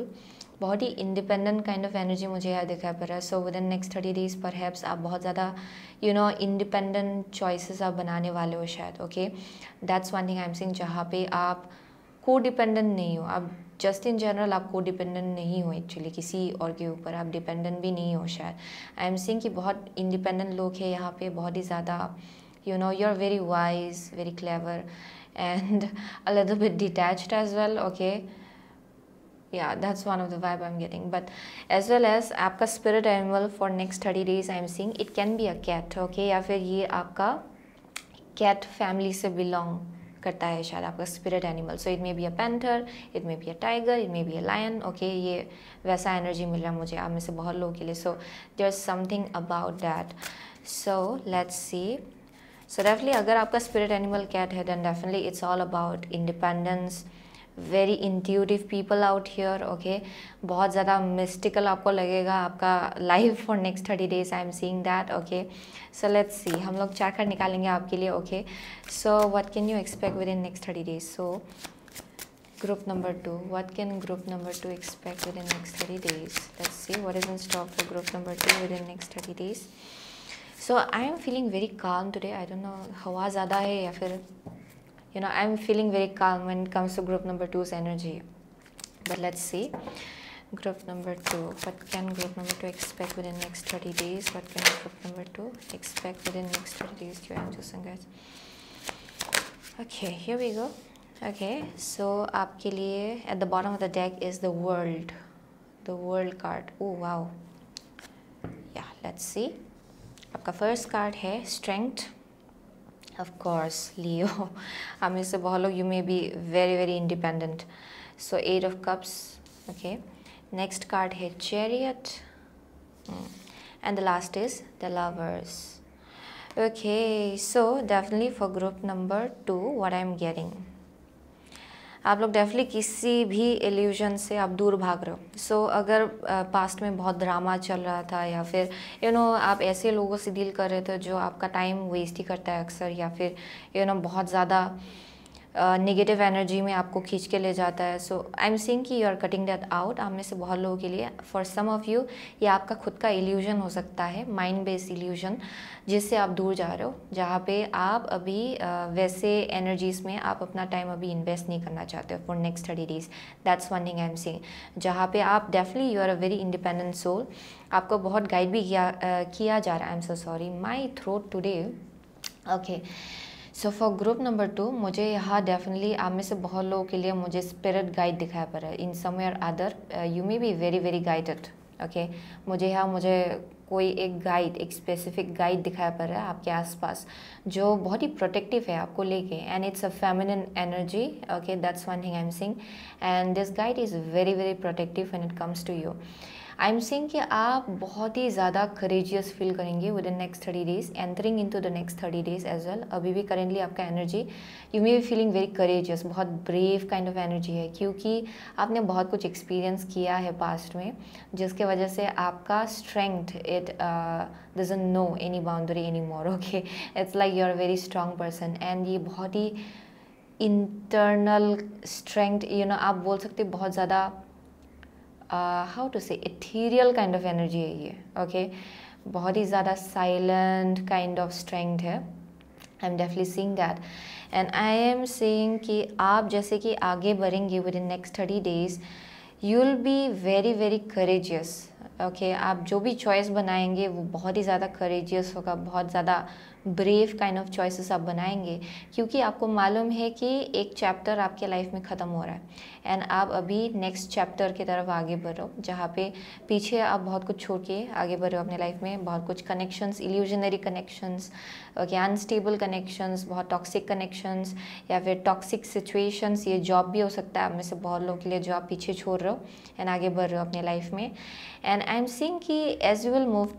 बहुत ही इंडिपेंडेंट काइंड ऑफ एनर्जी मुझे यहाँ दिखाई पड़ रहा है। सो within next 30 days perhaps आप बहुत ज़्यादा इंडिपेंडेंट चॉइसेस आप बनाने वाले हो शायद, okay. That's one thing I am seeing, जहाँ पे आप को डिपेंडेंट नहीं हो, आप जस्ट इन जनरल आप को डिपेंडेंट नहीं हो एक्चुअली किसी और के ऊपर, आप डिपेंडेंट भी नहीं हो शायद। आई एम सीइंग कि बहुत इंडिपेंडेंट लोग हैं यहाँ पे, बहुत ही ज़्यादा you are very wise, very clever and a little bit detached as well, okay. Yeah, that's one of the vibe I'm getting. But as well as आपका spirit animal for next 30 days I'm seeing it can be a cat, okay। या फिर ये आपका cat family से belong करता है शायद आपका spirit animal. So it may be a panther, it may be a tiger, it may be a lion, okay। ये वैसा energy मिल रहा है मुझे आप में से बहुत लोगों के लिए। So there's something about that. So let's see. So definitely अगर आपका spirit animal cat है then definitely it's all about independence, very intuitive people out here, okay. बहुत ज़्यादा मिस्टिकल आपको लगेगा आपका life for next 30 days, I am seeing that, okay. So let's see, हम लोग 4 कार्ड निकालेंगे आपके लिए, okay. So what can you expect within next 30 days. So group number 2, what can group number 2 expect within next 30 days. Let's see what is in stock for group number 2 within next 30 days. So I am feeling very calm today, I don't no हवा ज़्यादा है या फिर I'm feeling very calm when it comes to group number 2's energy. But let's see. Group number 2. What can group number 2 expect within next 30 days? What can group number 2 expect within next 30 days? Your angels and guides. Okay, here we go. Okay, so आपके लिए at the bottom of the deck is the world. The world card. Oh, wow. Yeah, let's see. आपका first card है strength. Of course, Leo. I'm से बहुत लोग you may be very very independent. So 8 of cups, okay. Next card है chariot, and the last is the lovers. Okay, so definitely for group number 2, what I'm getting. आप लोग डेफिनेटली किसी भी इल्यूजन से आप दूर भाग रहे हो। सो अगर पास्ट में बहुत ड्रामा चल रहा था या फिर आप ऐसे लोगों से डील कर रहे थे जो आपका टाइम वेस्ट ही करता है अक्सर, या फिर बहुत ज़्यादा नेगेटिव एनर्जी में आपको खींच के ले जाता है. सो आई एम सीइंग कि you are cutting that out. आप में से बहुत लोगों के लिए, फॉर सम ऑफ यू, ये आपका खुद का इल्यूजन हो सकता है, माइंड बेस्ड इल्यूजन, जिससे आप दूर जा रहे हो, जहाँ पे आप अभी वैसे एनर्जीज़ में आप अपना टाइम अभी इन्वेस्ट नहीं करना चाहते हो for next 30 days. That's one thing I am seeing. जहाँ पे आप definitely you are a very independent soul. आपको बहुत गाइड भी किया जा रहा है. I am so sorry, my throat today. Okay, so for group number 2, मुझे यहाँ डेफिनेटली आप में से बहुत लोगों के लिए मुझे स्पिरिट गाइड दिखाया पड़ रहा है. इन some way or other you may B very very guided. Okay, मुझे कोई एक गाइड, एक स्पेसिफिक गाइड दिखाया पड़ रहा है आपके आसपास, जो बहुत ही प्रोटेक्टिव है आपको लेके, and it's a feminine energy. Okay, that's one thing I am seeing. And this guide is very very protective when it comes to you. I am seeing कि आप बहुत ही ज़्यादा करेजियस फील करेंगे within next 30 days, entering into the next 30 days as well. अभी भी करेंटली आपका energy, you may be feeling very courageous, बहुत ब्रेव काइंड ऑफ एनर्जी है, क्योंकि आपने बहुत कुछ एक्सपीरियंस किया है पास्ट में, जिसके वजह से आपका strength it doesn't know any boundary any more. Okay, it's like you are very strong person, and ये बहुत ही इंटरनल स्ट्रेंथ, यू नो, आप बोल सकते बहुत ज़्यादा how to say ethereal kind of energy है ये. ओके, बहुत ही ज़्यादा साइलेंट काइंड ऑफ स्ट्रेंथ है. I am definitely seeing that, and I am seeing कि आप जैसे कि आगे बढ़ेंगे with in next 30 days, you will be very very courageous. Okay, आप जो भी चॉइस बनाएंगे वो बहुत ही ज़्यादा करेजियस होगा, बहुत ज़्यादा ब्रेव काइंड ऑफ चॉइसेस आप बनाएंगे, क्योंकि आपको मालूम है कि एक चैप्टर आपके लाइफ में ख़त्म हो रहा है, एंड आप अभी नेक्स्ट चैप्टर की तरफ आगे बढ़ो, जहाँ पे पीछे आप बहुत कुछ छोड़ के आगे बढ़ो अपने लाइफ में. बहुत कुछ connections, illusionary connections, okay, unstable connections, बहुत टॉक्सिक कनेक्शंस, या फिर टॉक्सिक सिचुएशंस. ये जॉब भी हो सकता है आप में से बहुत लोगों के लिए, जो आप पीछे छोड़ रहे हो एंड आगे बढ़ रहे हो अपने लाइफ में. एंड आई एम सीइंग कि as you will move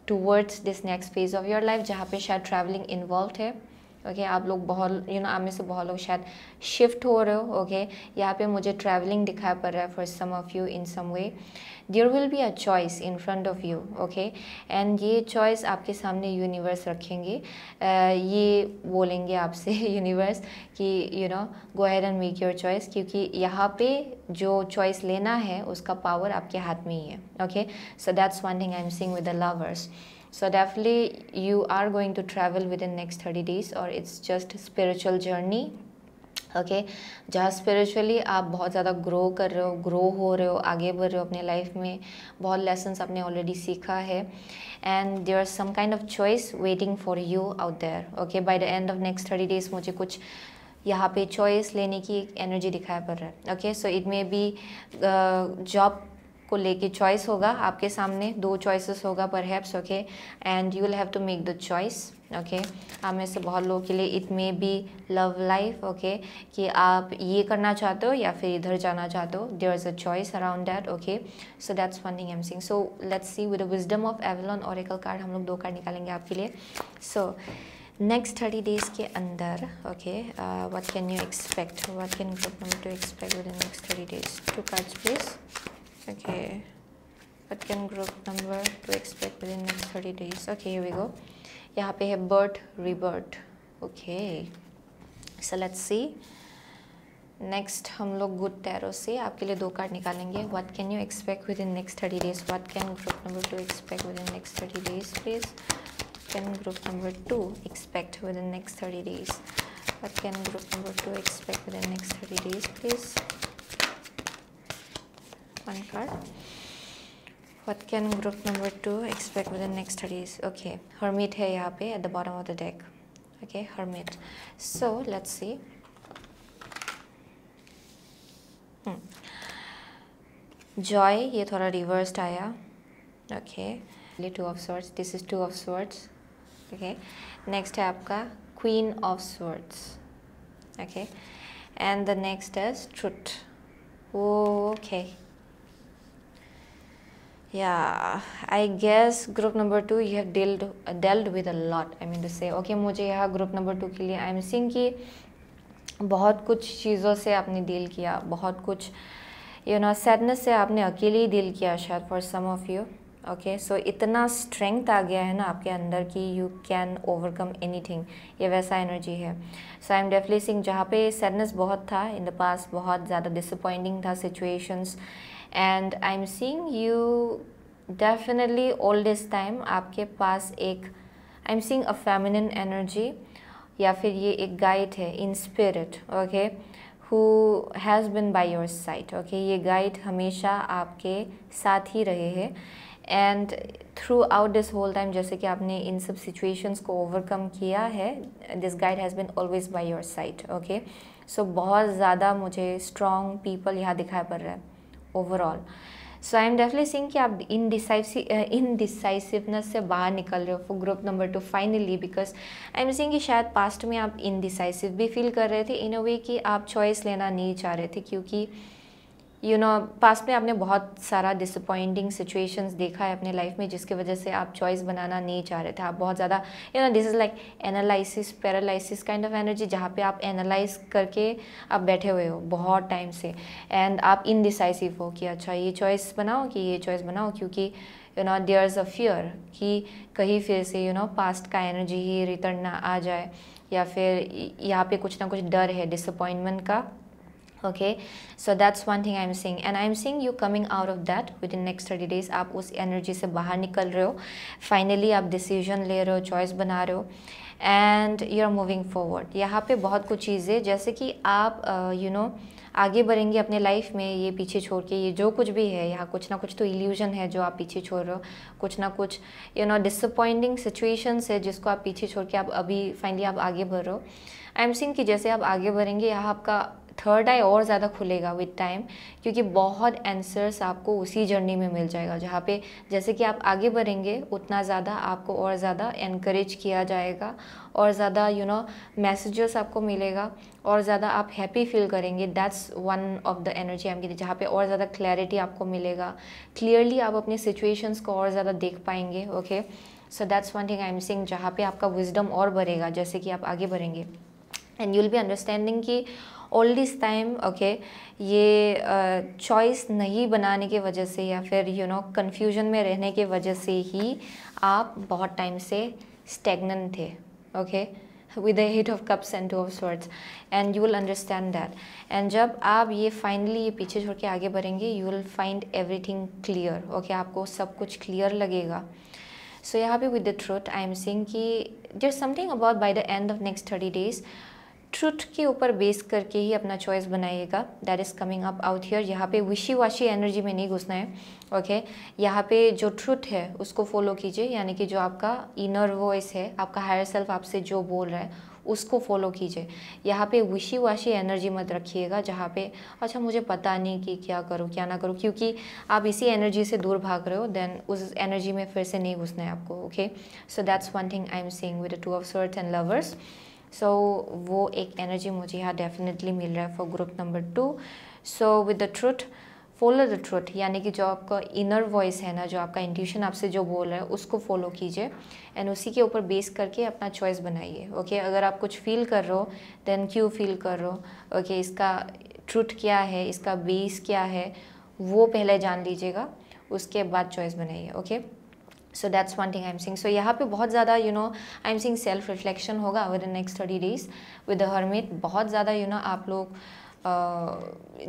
towards this next phase of your life, जहाँ पे शायद ट्रैवलिंग इन्वॉल्व है. ओके, आप लोग बहुत, यू नो, आप में से बहुत लोग शायद शिफ्ट हो रहे हो. ओके, यहाँ पे मुझे ट्रैवलिंग दिखाया पड़ रहा है for some of you in some way. There will be a choice in front of you. Okay, and ये चॉइस आपके सामने यूनिवर्स रखेंगे. ये बोलेंगे आपसे यूनिवर्स कि you know, go ahead and make your choice, क्योंकि यहाँ पे जो चॉइस लेना है उसका पावर आपके हाथ में ही है. Okay, so that's one thing I am seeing with the lovers. So definitely you are going to travel within next 30 days, और it's just spiritual journey. Okay, जहाँ स्पिरिचुअली आप बहुत ज़्यादा ग्रो कर रहे हो, ग्रो हो रहे हो, आगे बढ़ रहे हो अपने लाइफ में. बहुत लेसन्स आपने ऑलरेडी सीखा है, and there are some kind of choice waiting for you out there. Okay, by the end of next 30 days मुझे कुछ यहाँ पे चॉइस लेने की एक एनर्जी दिखाया पड़ रहा है. Okay, so it may be job को लेके चॉइस होगा आपके सामने, 2 चॉइसेस होगा perhaps. Okay, and you will have to make the choice. Okay, आप में से बहुत लोगों के लिए it may be love life. Okay, कि आप ये करना चाहते हो या फिर इधर जाना चाहते हो. There is a choice around that. Okay, so that's one thing I am seeing. So let's see with the wisdom of Avalon oracle card हम लोग 2 कार्ड निकालेंगे आपके लिए. सो नेक्स्ट 30 days के अंदर, okay, what can you expect, what can group number 2 expect within next 30 days. 2 cards please. Okay, what can group number 2 expect within next 30 days? Okay, here we go. यहाँ पे है birth, rebirth. Okay, so let's see. Next हम लोग गुड टैरो से आपके लिए 2 कार्ड निकालेंगे. What can you expect within next 30 days? What can group number 2 expect within next 30 days, please? What can group number 2 expect within next 30 days? What can group number 2 expect within next 30 days, please? 1 card. What can group number 2 expect within next 30 days? Okay, Hermit है यहाँ पे at the bottom of the deck. Okay, Hermit. So let's see. Joy ये थोड़ा reversed आया. Okay, 2 of swords. This is 2 of swords. Okay, next है आपका Queen of swords. Okay, and the next is truth. Okay. Yeah, I guess group number 2 you have dealt with a lot. I mean to say, okay, मुझे यहाँ group number 2 के लिए आई एम सीइंग कि बहुत कुछ चीज़ों से आपने डील किया, बहुत कुछ, यू नो, सैडनेस से आपने अकेले ही डील किया शायद for some of you. Okay. So इतना स्ट्रेंथ आ गया है ना आपके अंदर कि यू कैन ओवरकम एनीथिंग, ये वैसा एनर्जी है। सो आई एम डेफिनेटली सीइंग जहाँ पे सैडनेस बहुत था इन द पास्ट, बहुत ज़्यादा डिसअपॉइंटिंग था situations, and I am seeing you definitely all this time आपके पास एक, I am seeing a feminine energy, या फिर ये एक गाइड है in spirit, okay, who has been by your side, okay. ये गाइड हमेशा आपके साथ ही रहे हैं, and throughout this whole time जैसे कि आपने इन सब सिचुएशंस को ओवरकम किया है, this guide has been always by your side, okay. So बहुत ज़्यादा मुझे स्ट्रॉन्ग पीपल यहाँ दिखाई पड़ रहा है overall. So I am definitely seeing कि आप इनडिसाइसिवनेस से बाहर निकल रहे हो for group number 2 finally, because I am seeing कि शायद पास्ट में आप इनडिसाइसिव भी फील कर रहे थे इन अ वे कि आप चॉइस लेना नहीं चाह रहे थे, क्योंकि यू नो पास्ट में आपने बहुत सारा डिसअपॉइंटिंग सिचुएशंस देखा है अपने लाइफ में, जिसकी वजह से आप चॉइस बनाना नहीं चाह रहे थे। आप बहुत ज़्यादा this is like analysis paralysis kind of energy, जहाँ पे आप एनालाइज करके आप बैठे हुए हो बहुत टाइम से, एंड आप इनडिसाइसिव हो कि अच्छा ये चॉइस बनाओ कि ये चॉइस बनाओ, क्योंकि देयर इज़ अ फियर कि कहीं फिर से पास्ट का एनर्जी ही रिटर्न ना आ जाए, या फिर यहाँ पे कुछ ना कुछ डर है डिसअपॉइंटमेंट का, okay. So that's one thing I'm seeing, and I'm seeing you coming out of that within next 30 days. आप उस एनर्जी से बाहर निकल रहे हो, फाइनली आप डिसीजन ले रहे हो, चॉइस बना रहे हो, and you are moving forward. यहाँ पे बहुत कुछ चीज़ें जैसे कि आप आगे बढ़ेंगे अपने लाइफ में, ये पीछे छोड़ के, ये जो कुछ भी है यहाँ कुछ ना कुछ तो इल्यूजन है जो आप पीछे छोड़ रहे हो, कुछ ना कुछ डिसअपॉइंटिंग सिचुएशंस है जिसको आप पीछे छोड़ के आप अभी फाइनली आप आगे बढ़ रहे हो। आई एम सीइंग कि जैसे आप आगे बढ़ेंगे यहाँ आपका थर्ड आई और ज़्यादा खुलेगा विद टाइम, क्योंकि बहुत आंसर्स आपको उसी जर्नी में मिल जाएगा, जहाँ पे जैसे कि आप आगे बढ़ेंगे उतना ज़्यादा आपको और ज़्यादा एनकरेज किया जाएगा, और ज़्यादा मैसेजेस आपको मिलेगा, और ज़्यादा आप हैप्पी फील करेंगे। That's one of the energy I am getting, जहाँ पे और ज़्यादा क्लैरिटी आपको मिलेगा, क्लियरली आप अपनी सिचुएशंस को और ज़्यादा देख पाएंगे, okay. So that's one thing I am seeing, जहाँ पे आपका विजडम और बढ़ेगा जैसे कि आप आगे बढ़ेंगे, and you will be understanding कि ऑल दिस टाइम, ओके, ये चॉइस नहीं बनाने की वजह से या फिर कन्फ्यूजन में रहने की वजह से ही आप बहुत टाइम से स्टेगनेंट थे, okay, with the eight of cups and 2 of swords, and you will understand that. And जब आप ये फाइनली ये पीछे छोड़ के आगे बढ़ेंगे, you will find everything clear, okay, आपको सब कुछ क्लियर लगेगा। सो यहाँ पे with the truth I am seeing कि there is something about by the end of next 30 days truth के ऊपर बेस करके ही अपना चॉइस बनाइएगा, that is coming up out here. यहाँ पे विशी वाशी एनर्जी में नहीं घुसना है, ओके। यहाँ पे जो ट्रुथ है उसको फॉलो कीजिए, यानी कि जो आपका इनर वॉइस है, आपका हायर सेल्फ आपसे जो बोल रहा है उसको फॉलो कीजिए। यहाँ पे विशी वाशी एनर्जी मत रखिएगा, जहाँ पे अच्छा मुझे पता नहीं कि क्या करूँ क्या ना करूँ, क्योंकि आप इसी एनर्जी से दूर भाग रहे हो, देन उस एनर्जी में फिर से नहीं घुसना है आपको, okay. So that's one thing I am seeing with the 2 of swords and lovers. So वो एक एनर्जी मुझे यहाँ डेफिनेटली मिल रहा है for group number 2। So with the truth follow the truth, यानी कि जो आपका इनर वॉइस है ना, जो आपका इंट्यूशन आपसे जो बोल रहा है उसको फॉलो कीजिए, एंड उसी के ऊपर बेस करके अपना चॉइस बनाइए, ओके। अगर आप कुछ फील कर रहे हो देन क्यों फील कर रहे हो, ओके, इसका ट्रुथ क्या है, इसका बेस क्या है, वो पहले जान लीजिएगा, उसके बाद चॉइस बनाइए, okay. So that's one thing I am seeing. So यहाँ पे बहुत ज़्यादा I am seeing self reflection होगा with the next 30 days with the hermit. बहुत ज़्यादा आप लोग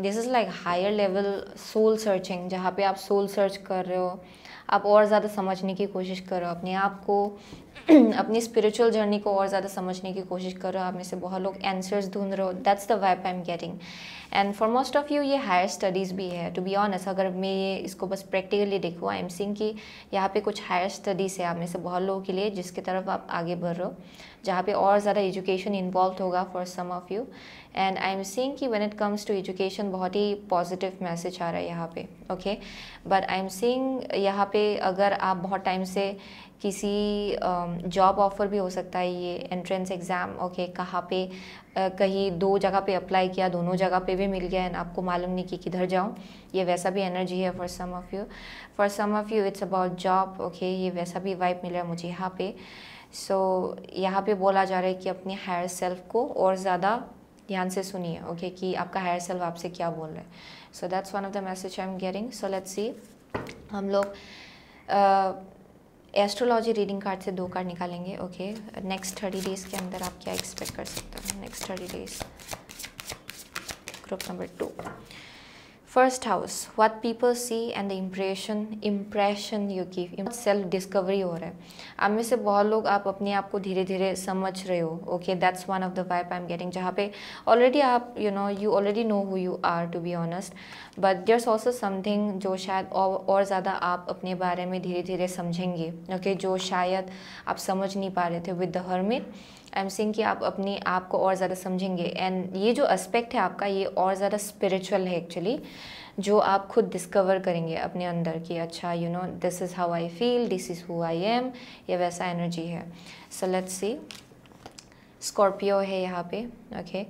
this is like higher level soul searching, जहाँ पे आप सोल सर्च कर रहे हो, आप और ज़्यादा समझने की कोशिश कर रहे हो अपने आप को, अपनी स्पिरिचुअल जर्नी को और ज़्यादा समझने की कोशिश कर रहे हो। आप में से बहुत लोग आंसर्स ढूंढ रहे हो, that's the vibe I am getting. And for most of you ये हायर स्टडीज़ भी है, टू बी ऑनेस्ट। अगर मैं ये इसको बस प्रैक्टिकली देखूँ, आई एम सीइंग कि यहाँ पे कुछ हायर स्टडीज़ है आप में से बहुत लोगों के लिए, जिसकी तरफ आप आगे बढ़ रहे हो, जहाँ पे और ज़्यादा एजुकेशन इन्वॉल्व होगा for some of you. And I am seeing कि when it comes to education बहुत ही पॉजिटिव मैसेज आ रहा है यहाँ पे, okay. But I am seeing यहाँ पे अगर आप बहुत टाइम से किसी जॉब ऑफर भी हो सकता है, ये एंट्रेंस एग्ज़ाम, ओके, कहाँ पे कहीं 2 जगह पे अप्लाई किया, दोनों जगह पे भी मिल गया एंड आपको मालूम नहीं कि किधर जाऊँ, ये वैसा भी एनर्जी है for some of you. For some of you it's about job, okay, ये वैसा भी वाइब मिल रहा है मुझे यहाँ पे। सो यहाँ पे बोला जा रहा है कि अपने हायर सेल्फ को और ज़्यादा ध्यान से सुनिए, ओके, कि आपका हायर सेल्फ आपसे क्या बोल रहा है। So that's one of the message I am getting. So let's see हम लोग एस्ट्रोलॉजी रीडिंग कार्ड से 2 कार्ड निकालेंगे। ओके, नेक्स्ट 30 डेज़ के अंदर आप क्या एक्सपेक्ट कर सकते हो? Next 30 days, group number 2, first house, what people see and the impression you give. Self discovery हो रहा है आप में से बहुत लोग, आप अपने आप को धीरे धीरे समझ रहे हो। Okay, that's one of the vibe I am getting, जहाँ पे ऑलरेडी आप you already know who you are, to be honest, but there's also something जो शायद और ज़्यादा आप अपने बारे में धीरे धीरे समझेंगे। ओके, जो शायद आप समझ नहीं पा रहे थे। With the hermit I am saying कि आप अपने आप को और ज़्यादा समझेंगे, एंड ये जो एस्पेक्ट है आपका, ये और ज़्यादा स्पिरिचुअल है एक्चुअली, जो आप खुद डिस्कवर करेंगे अपने अंदर कि अच्छा this is how I feel, this is who I am, ये वैसा एनर्जी है। सो लेट्स सी, स्कॉर्पियो है यहाँ पे। Okay,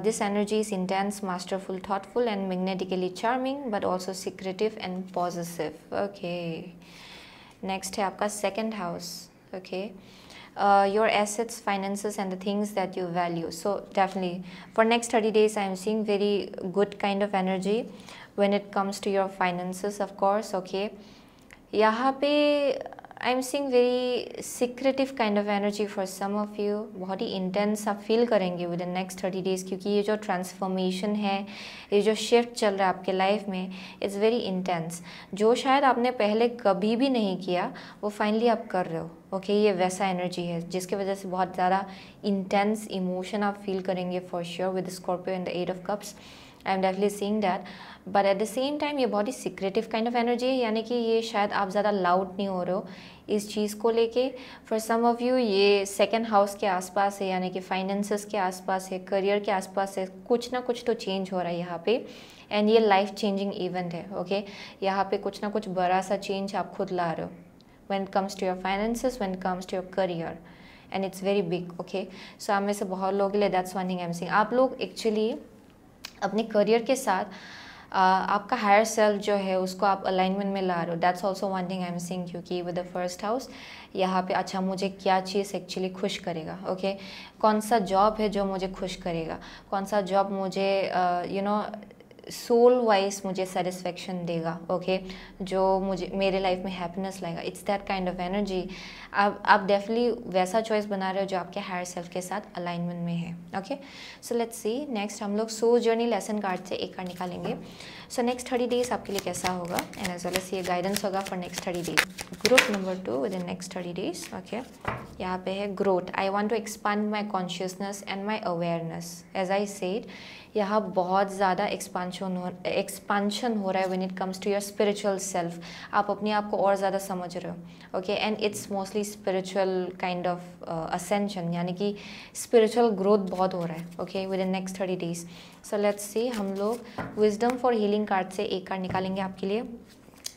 this energy is intense, masterful, thoughtful and magnetically charming, but also secretive and positive. Okay, next है आपका second house. Okay, your assets, finances and the things that you value. So definitely for next 30 days I am seeing very good kind of energy when it comes to your finances, of course. Okay, यहाँ पे I am seeing very secretive kind of energy for some of you. बहुत ही इंटेंस आप फील करेंगे विद इन नेक्स्ट 30 डेज़, क्योंकि ये जो ट्रांसफॉर्मेशन है, ये जो शिफ्ट चल रहा है आपके लाइफ में, इट्स वेरी इंटेंस। जो शायद आपने पहले कभी भी नहीं किया, वो फाइनली आप कर रहे हो। ओके, ये वैसा एनर्जी है जिसकी वजह से बहुत ज़्यादा इंटेंस इमोशन आप फील करेंगे for sure with Scorpio in the 8 of cups. I am definitely seeing that, but at the same time ये बहुत ही सिक्रेटिव काइंड ऑफ एनर्जी है, यानी कि ये शायद आप ज़्यादा लाउड नहीं हो रहे हो इस चीज़ को लेके। फॉर सम ऑफ यू ये सेकंड हाउस के आसपास है, यानी कि फाइनेंसेस के आसपास है, करियर के आसपास है, कुछ ना कुछ तो चेंज हो रहा है यहाँ पे, एंड ये लाइफ चेंजिंग इवेंट है। ओके, यहाँ पे कुछ ना कुछ बड़ा सा चेंज आप खुद ला रहे हो when it comes to your finances, when it comes to your career, and it's very big. Okay, so आप में से बहुत लोगों के लिए that's one thing I'm seeing, आप लोग एक्चुअली अपने करियर के साथ आपका हायर सेल्फ जो है उसको आप अलाइनमेंट में ला रहे हो। That's also one thing I am seeing, क्योंकि विद द फर्स्ट हाउस यहाँ पे अच्छा मुझे क्या चीज़ एक्चुअली खुश करेगा। ओके, कौन सा जॉब है जो मुझे खुश करेगा, कौन सा जॉब मुझे सोल वाइज मुझे सेटिस्फेक्शन देगा। ओके, जो मुझे मेरे लाइफ में हैप्पीनेस लाएगा। It's that kind of energy. आप डेफिनेटली वैसा चॉइस बना रहे हो जो आपके हायर सेल्फ के साथ अलाइनमेंट में है। Okay, so let's see, next हम लोग सोल जर्नी लेसन कार्ड से एक कार्ड निकालेंगे। सो नेक्स्ट 30 डेज आपके लिए कैसा होगा, एंड एज वेल एज ये गाइडेंस होगा for next 30 days. Group number 2 within next 30 days. Okay, यहाँ पे है growth. I want to expand my consciousness and my awareness. As I said, यहाँ बहुत ज़्यादा एक्सपांशन हो रहा है when it comes to your spiritual self. आप अपने आप को और ज़्यादा समझ रहे हो। Okay, and it's mostly spiritual kind of ascension, यानी कि स्पिरिचुअल ग्रोथ बहुत हो रहा है। Okay, within next 30 days. So let's see, हम लोग विजडम फॉर हीलिंग कार्ड से एक कार्ड निकालेंगे आपके लिए।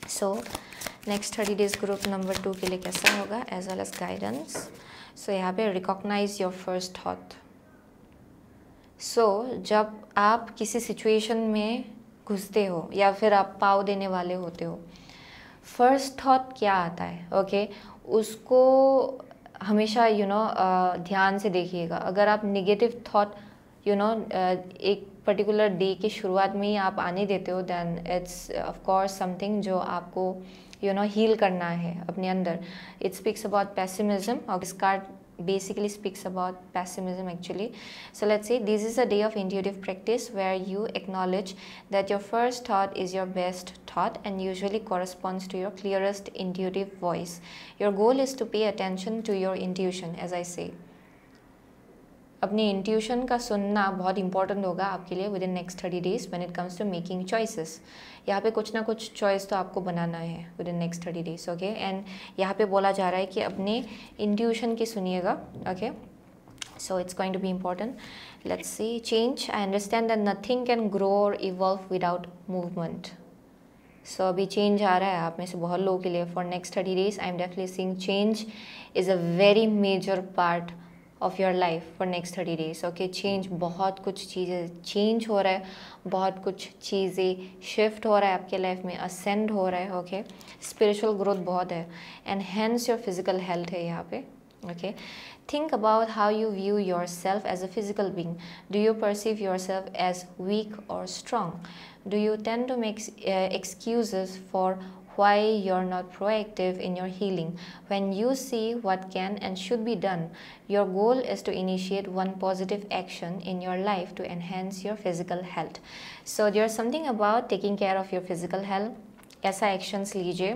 So next 30 days group number 2 के लिए कैसा होगा, एज वेल एज गाइडेंस। सो यहाँ पे रिकॉग्नाइज योर फर्स्ट थॉट। सो जब आप किसी सिचुएशन में घुसते हो या फिर आप पाव देने वाले होते हो, फर्स्ट थॉट क्या आता है, ओके, उसको हमेशा ध्यान से देखिएगा। अगर आप नेगेटिव थॉट एक पर्टिकुलर डे की शुरुआत में ही आप आने देते हो, then it's of course something जो आपको हील करना है अपने अंदर। इट स्पीक्स अबाउट पेसिमिज्म, और इस card basically speaks about pessimism actually. So let's say this is a day of intuitive practice where you acknowledge that your first thought is your best thought and usually corresponds to your clearest intuitive voice. Your goal is to pay attention to your intuition, as I say. अपनी इंट्यूशन का सुनना बहुत इंपॉर्टेंट होगा आपके लिए within next 30 days when it comes to making choices. यहाँ पे कुछ ना कुछ चॉइस तो आपको बनाना है within next 30 days. Okay, and यहाँ पे बोला जा रहा है कि अपने इंट्यूशन की सुनिएगा। Okay, so it's going to be important. Let's see, change. I understand that nothing can grow और इवॉल्व विदाउट मूवमेंट। सो अभी चेंज आ रहा है आप में से बहुत लोगों के लिए for next 30 days. I am definitely seeing change is a very major part of your life for next 30 days. Okay, change, बहुत कुछ चीज़ें चेंज हो रहा है, बहुत कुछ चीज़ें शिफ्ट हो रहा है आपके लाइफ में, असेंड हो रहा है। ओके, स्पिरिचुअल ग्रोथ बहुत है, and hence your physical health है यहाँ पे। Okay, think about how you view yourself as a physical being. Do you perceive yourself as weak or strong? Do you tend to make excuses for why you're not proactive in your healing. When you see what can and should be done, your goal is to initiate one positive action in your life to enhance your physical health. So there's something about taking care of your physical health. ऐसा एक्शंस लीजिए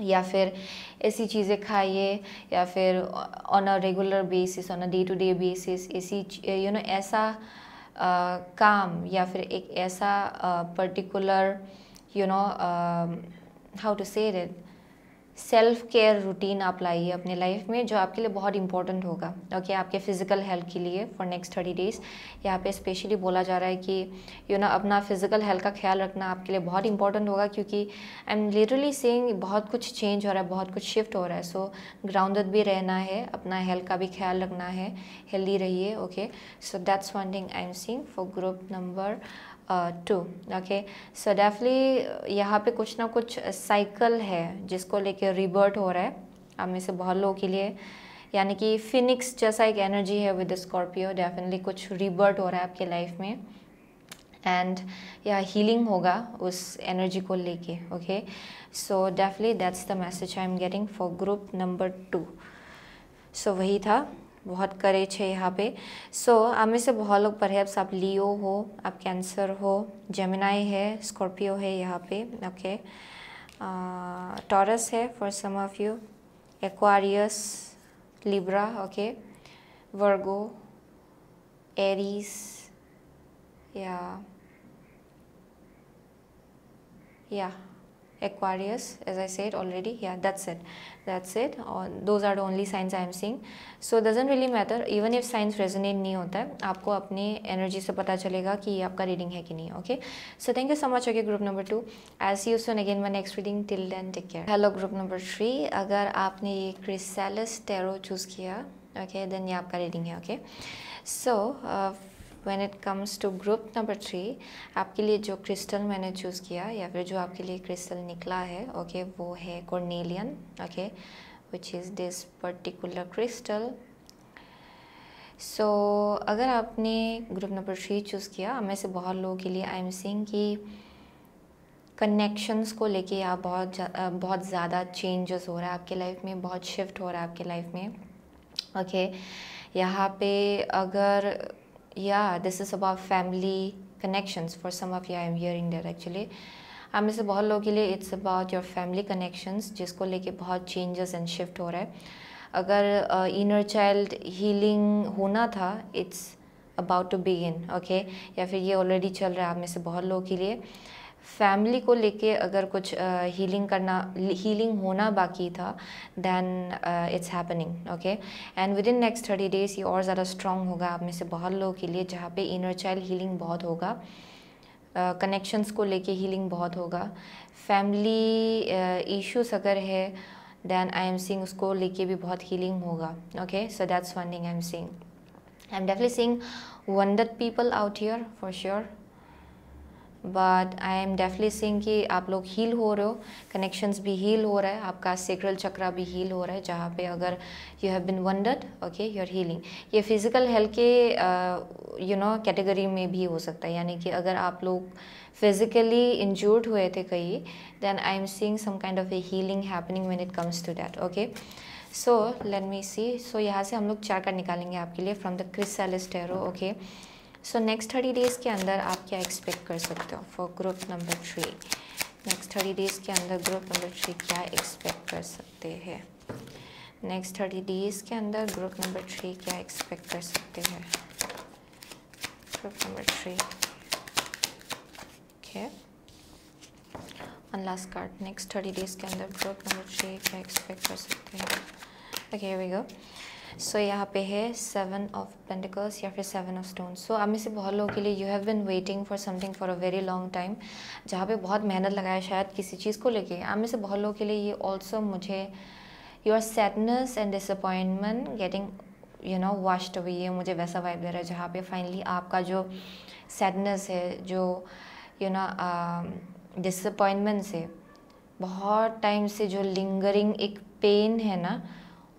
या फिर ऐसी चीज़ें खाइए या फिर on a regular basis, on a day to day basis ऐसी ऐसा काम या फिर एक ऐसा particular how to say it, self care routine आप लाइए अपने लाइफ में जो आपके लिए बहुत इंपॉर्टेंट होगा, ओके आपके फिजिकल हेल्थ के लिए फॉर नेक्स्ट 30 डेज़। यहाँ पे स्पेशली बोला जा रहा है कि अपना फिजिकल हेल्थ का ख्याल रखना आपके लिए बहुत इंपॉर्टेंट होगा, क्योंकि आई एम लिटरली सेइंग बहुत कुछ चेंज हो रहा है, बहुत कुछ शिफ्ट हो रहा है। सो ग्राउंडेड भी रहना है, अपना हेल्थ का भी ख्याल रखना है, हेल्दी रहिए, okay. So that's one thing I am seeing for group number 2, okay. So definitely यहाँ पे कुछ ना कुछ साइकिल है जिसको लेके रिबर्ट हो रहा है आप में से बहुत लोगों के लिए, यानी कि फिनिक्स जैसा एक एनर्जी है विद स्कॉर्पियो। डेफिनेटली कुछ रिबर्ट हो रहा है आपके लाइफ में एंड या हीलिंग होगा उस एनर्जी को लेके, okay. So definitely that's the message I am getting for group number 2। सो वही था, बहुत करेज है यहाँ पे। सो आप में से बहुत लोग परहैप्स आप लियो हो, आप कैंसर हो, जेमिनाई है, स्कॉर्पियो है यहाँ पे, ओके। टॉरस है for some of you, Aquarius, Libra, okay, Virgo, Aries या Aquarius, as I said already. Yeah, that's it. Those are the only signs I am seeing. So it doesn't really matter even if signs resonate नहीं होता है, आपको अपनी एनर्जी से पता चलेगा कि ये आपका रीडिंग है कि नहीं, okay. So thank you so much, okay group number 2। I see you soon again my next reading, till then take care. Hello group number 3, अगर आपने ये क्रिस्टैलिस टैरो चूज़ किया, ओके, देन ये आपका रीडिंग है, okay. So when it comes to group number 3, आपके लिए जो क्रिस्टल मैंने चूज़ किया या फिर जो आपके लिए क्रिस्टल निकला है, ओके, वो है carnelian, okay, which is this particular crystal. So अगर आपने ग्रुप नंबर 3 चूज़ किया, मैं से बहुत लोगों के लिए आई एम सीइंग कि कनेक्शंस को लेके आप बहुत ज़्यादा चेंजेस हो रहा है आपके लाइफ में, बहुत शिफ्ट हो रहा है आपके लाइफ में, ओके। यहाँ पे अगर this is about family connections for some of you, I am hearing that actually आप में से बहुत लोगों के लिए it's about your family connections, जिसको लेके बहुत चेंजेस एंड शिफ्ट हो रहा है। अगर इनर चाइल्ड हीलिंग होना था, it's about to begin, okay, या फिर ये ऑलरेडी चल रहा है आप में से बहुत लोगों के लिए। फैमिली को लेके अगर कुछ हीलिंग होना बाकी था, then it's happening, okay. And within next 30 days ये और ज़्यादा स्ट्रॉन्ग होगा आप में से बहुत लोगों के लिए, जहाँ पे इनर चाइल्ड हीलिंग बहुत होगा, कनेक्शंस को लेके हीलिंग बहुत होगा। फैमिली इश्यूज अगर है, देन आई एम सीइंग उसको लेके भी बहुत हीलिंग होगा, okay. So that's one thing I am seeing. I am definitely seeing wondered people out here for sure, but I am definitely seeing कि आप लोग हील हो रहे हो, कनेक्शंस भी हील हो रहा है, आपका सेक्रल चक्रा भी हील हो रहा है, जहाँ पे अगर you have been wondered, okay, you are healing. ये फिजिकल हेल्थ के कैटेगरी में भी हो सकता है, यानी कि अगर आप लोग फिजिकली इंजूर्ड हुए थे कहीं, then I am seeing some kind of a healing happening when it comes to that, okay. So let me see. So यहाँ से हम लोग 4 कार्ड निकालेंगे आपके लिए from the Crystalis tarot, okay. So next 30 days के अंदर आप क्या एक्सपेक्ट कर सकते हो for group number 3। Next 30 days के अंदर ग्रुप नंबर 3 क्या एक्सपेक्ट कर सकते हैं? नेक्स्ट 30 डेज़ के अंदर ग्रुप नंबर 3 क्या एक्सपेक्ट कर सकते हैं? Group number 3, okay. One last card, next 30 days के अंदर ग्रुप नंबर 3 क्या एक्सपेक्ट कर सकते हैं? Okay, here we go. So यहाँ पे है 7 ऑफ पेंटिकल्स या फिर 7 ऑफ स्टोन्स। सो आप में से बहुत लोगों के लिए you have bin waiting for something for a very long time, जहाँ पे बहुत मेहनत लगाया शायद किसी चीज़ को लेके। आप में से बहुत लोगों के लिए ये ऑल्सो मुझे your sadness and disappointment getting washed away, ये मुझे वैसा वाइब दे रहा है जहाँ पे फाइनली आपका जो सैडनेस है, जो डिसअपॉइंटमेंट से बहुत टाइम से जो लिंगरिंग एक पेन है ना,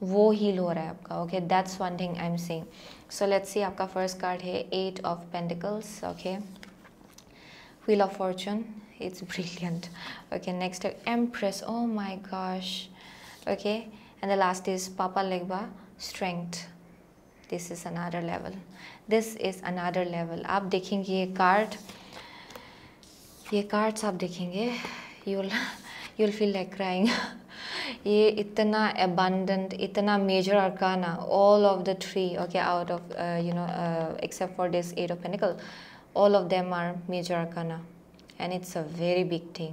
वो हील हो रहा है आपका, okay. That's one thing I am saying. So let's see, आपका फर्स्ट कार्ड है 8 of pentacles, okay. Wheel of Fortune, it's brilliant. Okay, next Empress. Oh my gosh. Okay, and the last is Papa Legba, strength. This is another level. This is another level. आप देखेंगे ये कार्ड्स आप देखेंगे, you'll feel like crying. ये इतना abundant, इतना major arcana, all of the three, okay, out of except for this Eight of Pentacles, all of them are major arcana, and it's a very big thing.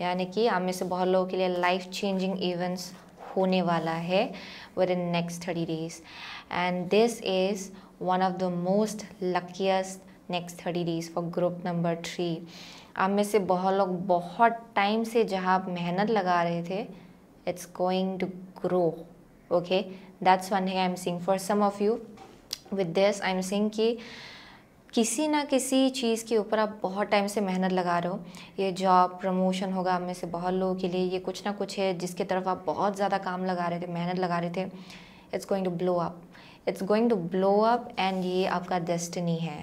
यानी कि आप में से बहुत लोगों के लिए life changing events होने वाला है within next 30 days, and this is one of the most luckiest next 30 days for group number 3. आप में से बहुत लोग बहुत टाइम से जहाँ आप मेहनत लगा रहे थे, it's going to grow. Okay, that's one thing I'm seeing for some of you. With this I'm seeing कि किसी ना किसी चीज़ के ऊपर आप बहुत टाइम से मेहनत लगा रहे हो. ये जॉब प्रमोशन होगा आप में से बहुत लोगों के लिए. ये कुछ ना कुछ है जिसके तरफ आप बहुत ज़्यादा काम लगा रहे थे, मेहनत लगा रहे थे. It's going to blow up. It's going to blow up, and ये आपका डेस्टिनी है.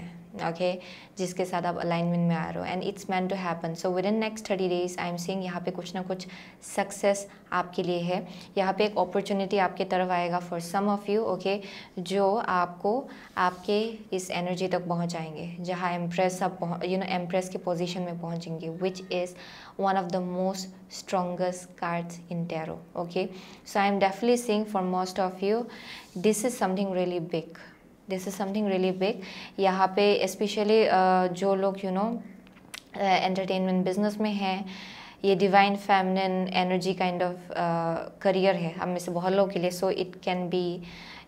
Okay, जिसके साथ आप अलाइनमेंट में आ रहे हो, and it's meant to happen. So within next 30 days I am seeing यहाँ पे कुछ ना कुछ सक्सेस आपके लिए है. यहाँ पे एक अपॉर्चुनिटी आपके तरफ आएगा for some of you. Okay, जो आपको आपके इस एनर्जी तक पहुँचाएंगे जहाँ एम्प्रेस आप एम्प्रेस के पोजीशन में पहुँचेंगे, which is one of the most strongest cards in tarot. Okay, so I am definitely seeing for most of you this is something really big. This is something really big. यहाँ पे स्पेशली जो लोग एंटरटेनमेंट बिजनेस में हैं, ये divine feminine energy kind of career है हम में से बहुत लोगों के लिए. So it can be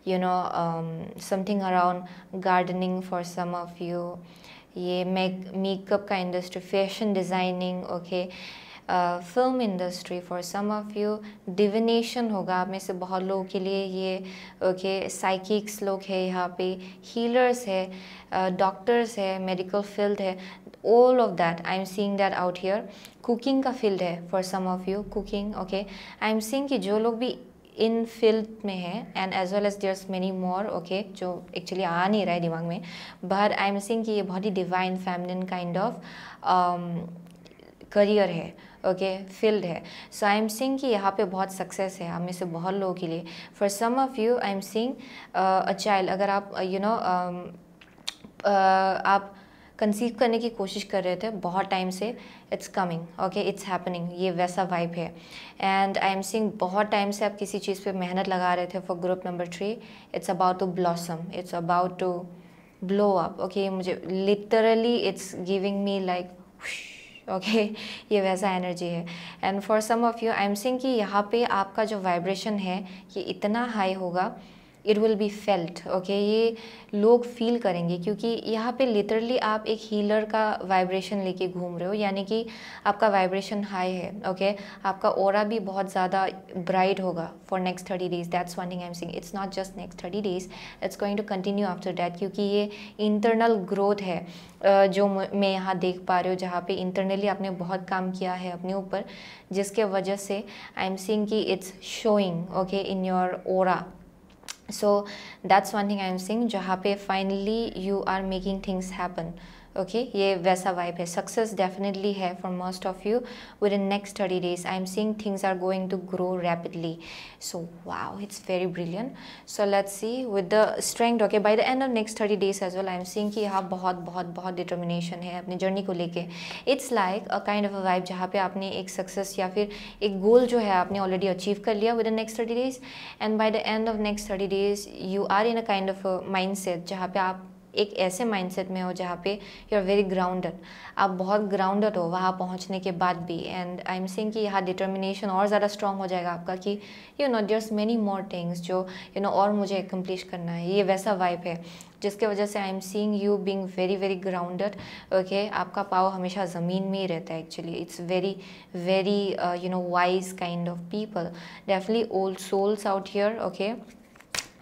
something around gardening for some of you. ये मेकअप का industry, fashion designing, okay, film industry for some of you. Divination होगा आप में से बहुत लोगों के लिए ये. ओके, साइकिक्स लोग हैं यहाँ पे, हीलर्स है, डॉक्टर्स है, मेडिकल फील्ड है, all of that I am seeing that out here. Cooking का फील्ड है for some of you, cooking. Okay, I am seeing कि जो लोग भी इन फील्ड में है, and as well as there's many more. Okay, जो एक्चुअली आ नहीं रहा है दिमाग में, बट आई एम सीइंग कि ये बहुत ही divine feminine kind of career है. ओके, फील्ड है. सो आई एम सीइंग कि यहाँ पे बहुत सक्सेस है आप में से बहुत लोगों के लिए. For some of you I am seeing a child. अगर आप आप कंसीव करने की कोशिश कर रहे थे बहुत टाइम से, it's coming. Okay, it's happening. ये वैसा वाइब है. एंड आई एम सीइंग बहुत टाइम से आप किसी चीज़ पे मेहनत लगा रहे थे for group number 3. It's about to blossom, it's about to blow up. Okay, मुझे literally it's giving me like okay, ये वैसा एनर्जी है. And for some of you I am seeing कि यहाँ पे आपका जो वाइब्रेशन है ये इतना हाई होगा, it will be felt. Okay, ये लोग फील करेंगे क्योंकि यहाँ पे लिटरली आप एक हीलर का वाइब्रेशन लेके घूम रहे हो, यानी कि आपका वाइब्रेशन हाई है. ओके, आपका ऑरा भी बहुत ज़्यादा ब्राइट होगा for next 30 days. That's one thing I am seeing. It's not just next 30 days, it's going to continue after that, क्योंकि ये इंटरनल ग्रोथ है जो मैं यहाँ देख पा रही हूँ, जहाँ पे इंटरनली आपने बहुत काम किया है अपने ऊपर, जिसके वजह से आई एम सीइंग कि it's showing okay in your aura. So that's one thing I am seeing, जहाँ पे finally you are making things happen. Okay, ये वैसा वाइब है. सक्सेस डेफिनेटली है for most of you within next 30 days. I am seeing things are going to grow rapidly. So wow, it's very brilliant. So let's see with the strength. Okay, by the end of next 30 days as well I am seeing कि यहाँ बहुत बहुत बहुत डिटर्मिनेशन है अपनी जर्नी को लेके. It's like a kind of a vibe जहाँ पे आपने एक सक्सेस या फिर एक गोल जो है आपने ऑलरेडी अचीव कर लिया within next 30 days, and by the end of next 30 days you are in a kind of mindset जहाँ पे आप एक ऐसे माइंडसेट में हो जहाँ पे यू आर वेरी ग्राउंडेड. आप बहुत ग्राउंडेड हो वहाँ पहुँचने के बाद भी. एंड आई एम सीइंग कि यहाँ डिटर्मिनेशन और ज़्यादा स्ट्रांग हो जाएगा आपका कि देयर्स मेनी मोर थिंग्स जो और मुझे एकम्प्लिश करना है. ये वैसा वाइब है जिसके वजह से I am seeing you being very very grounded. Okay, आपका पावर हमेशा ज़मीन में ही रहता है actually. It's very very wise kind of people. Definitely old souls out here. Okay,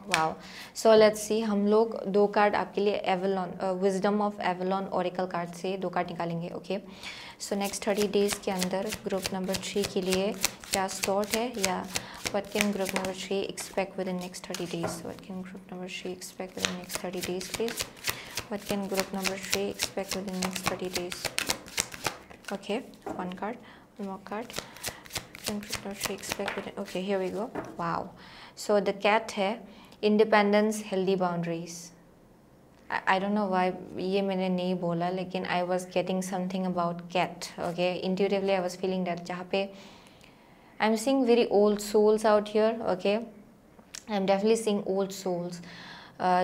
wow. So let's see, हम लोग 2 कार्ड आपके लिए Avalon wisdom of Avalon oracle card से 2 कार्ड निकालेंगे. ओके, सो नेक्स्ट 30 डेज के अंदर ग्रुप नंबर 3 के लिए क्या स्टॉर्ट है, या what can group number 3 expect within next 30 days. What can group number 3 expect within next 30 days please. What can group number 3 expect within next 30 days. Okay, one card, one more card. Okay, here we go. Wow. So the cat है independence, healthy boundaries. I don't know why ये मैंने नहीं बोला, लेकिन I was getting something about cat. Okay, intuitively I was feeling that जहाँ पे I'm seeing very old souls out here. Okay, I'm definitely seeing old souls.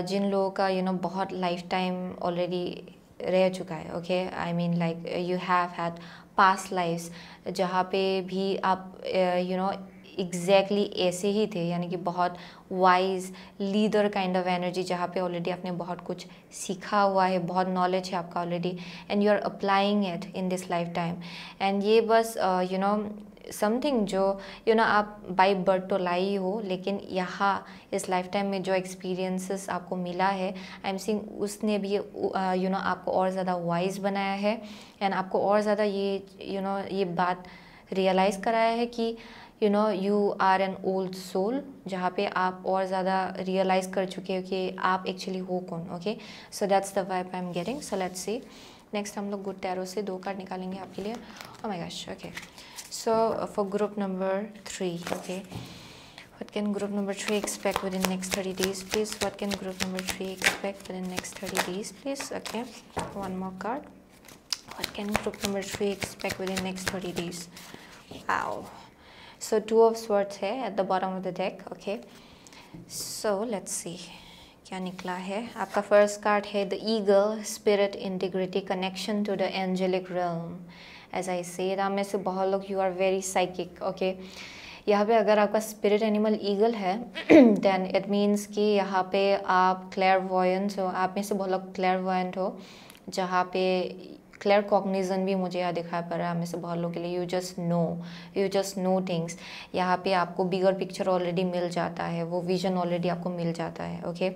जिन लोगों का बहुत लाइफ टाइम ऑलरेडी रह चुका है. Okay, I mean like you have had past lifes जहाँ पे भी आप एग्जैक्टली ऐसे ही थे, यानी कि बहुत wise leader kind of energy, जहाँ पे ऑलरेडी आपने बहुत कुछ सीखा हुआ है, बहुत नॉलेज है आपका already, and you are applying it in this lifetime. And ये बस समथिंग जो आप बाई बर्थ तो लाई हो, लेकिन यहाँ इस लाइफ टाइम में जो एक्सपीरियंसेस आपको मिला है, आई एम सीइंग उसने भी आपको और ज़्यादा वाइज बनाया है, एंड आपको और ज़्यादा ये बात रियलाइज़ कराया है कि you are an old soul, जहाँ पे आप और ज़्यादा रियलाइज़ कर चुके हो कि आप एक्चुअली हो कौन. Okay, so that's the vibe I am getting. So let's see. Next हम लोग गुड टैरो से 2 कार्ड निकालेंगे आपके लिए. ओह my gosh. Okay, so for group number 3, okay, what can group number 3 expect within next 30 days, please? What can group number 3 expect within next 30 days, please? Okay, one more card. What can group number 3 expect within next 30 days? Wow. So 2 of swords है at the bottom of the deck. Okay, so let's see क्या निकला है. आपका फर्स्ट कार्ड है the eagle, spirit, integrity, connection to the angelic realm. As I say आप में से बहुत लोग you are very psychic. Okay, यहाँ पे अगर आपका स्पिरिट एनिमल ईगल है देन इट मीन्स कि यहाँ पे आप क्लेयरवॉयंट हो. आप में से बहुत लोग क्लेयरवॉयंट हो, जहाँ पे क्लियर कॉग्निजन भी मुझे यहाँ दिखाई पड़ रहा है. हमें से बहुत लोगों के लिए यू जस्ट नो थिंग्स. यहाँ पे आपको बिगर पिक्चर ऑलरेडी मिल जाता है, वो विजन ऑलरेडी आपको मिल जाता है. Okay,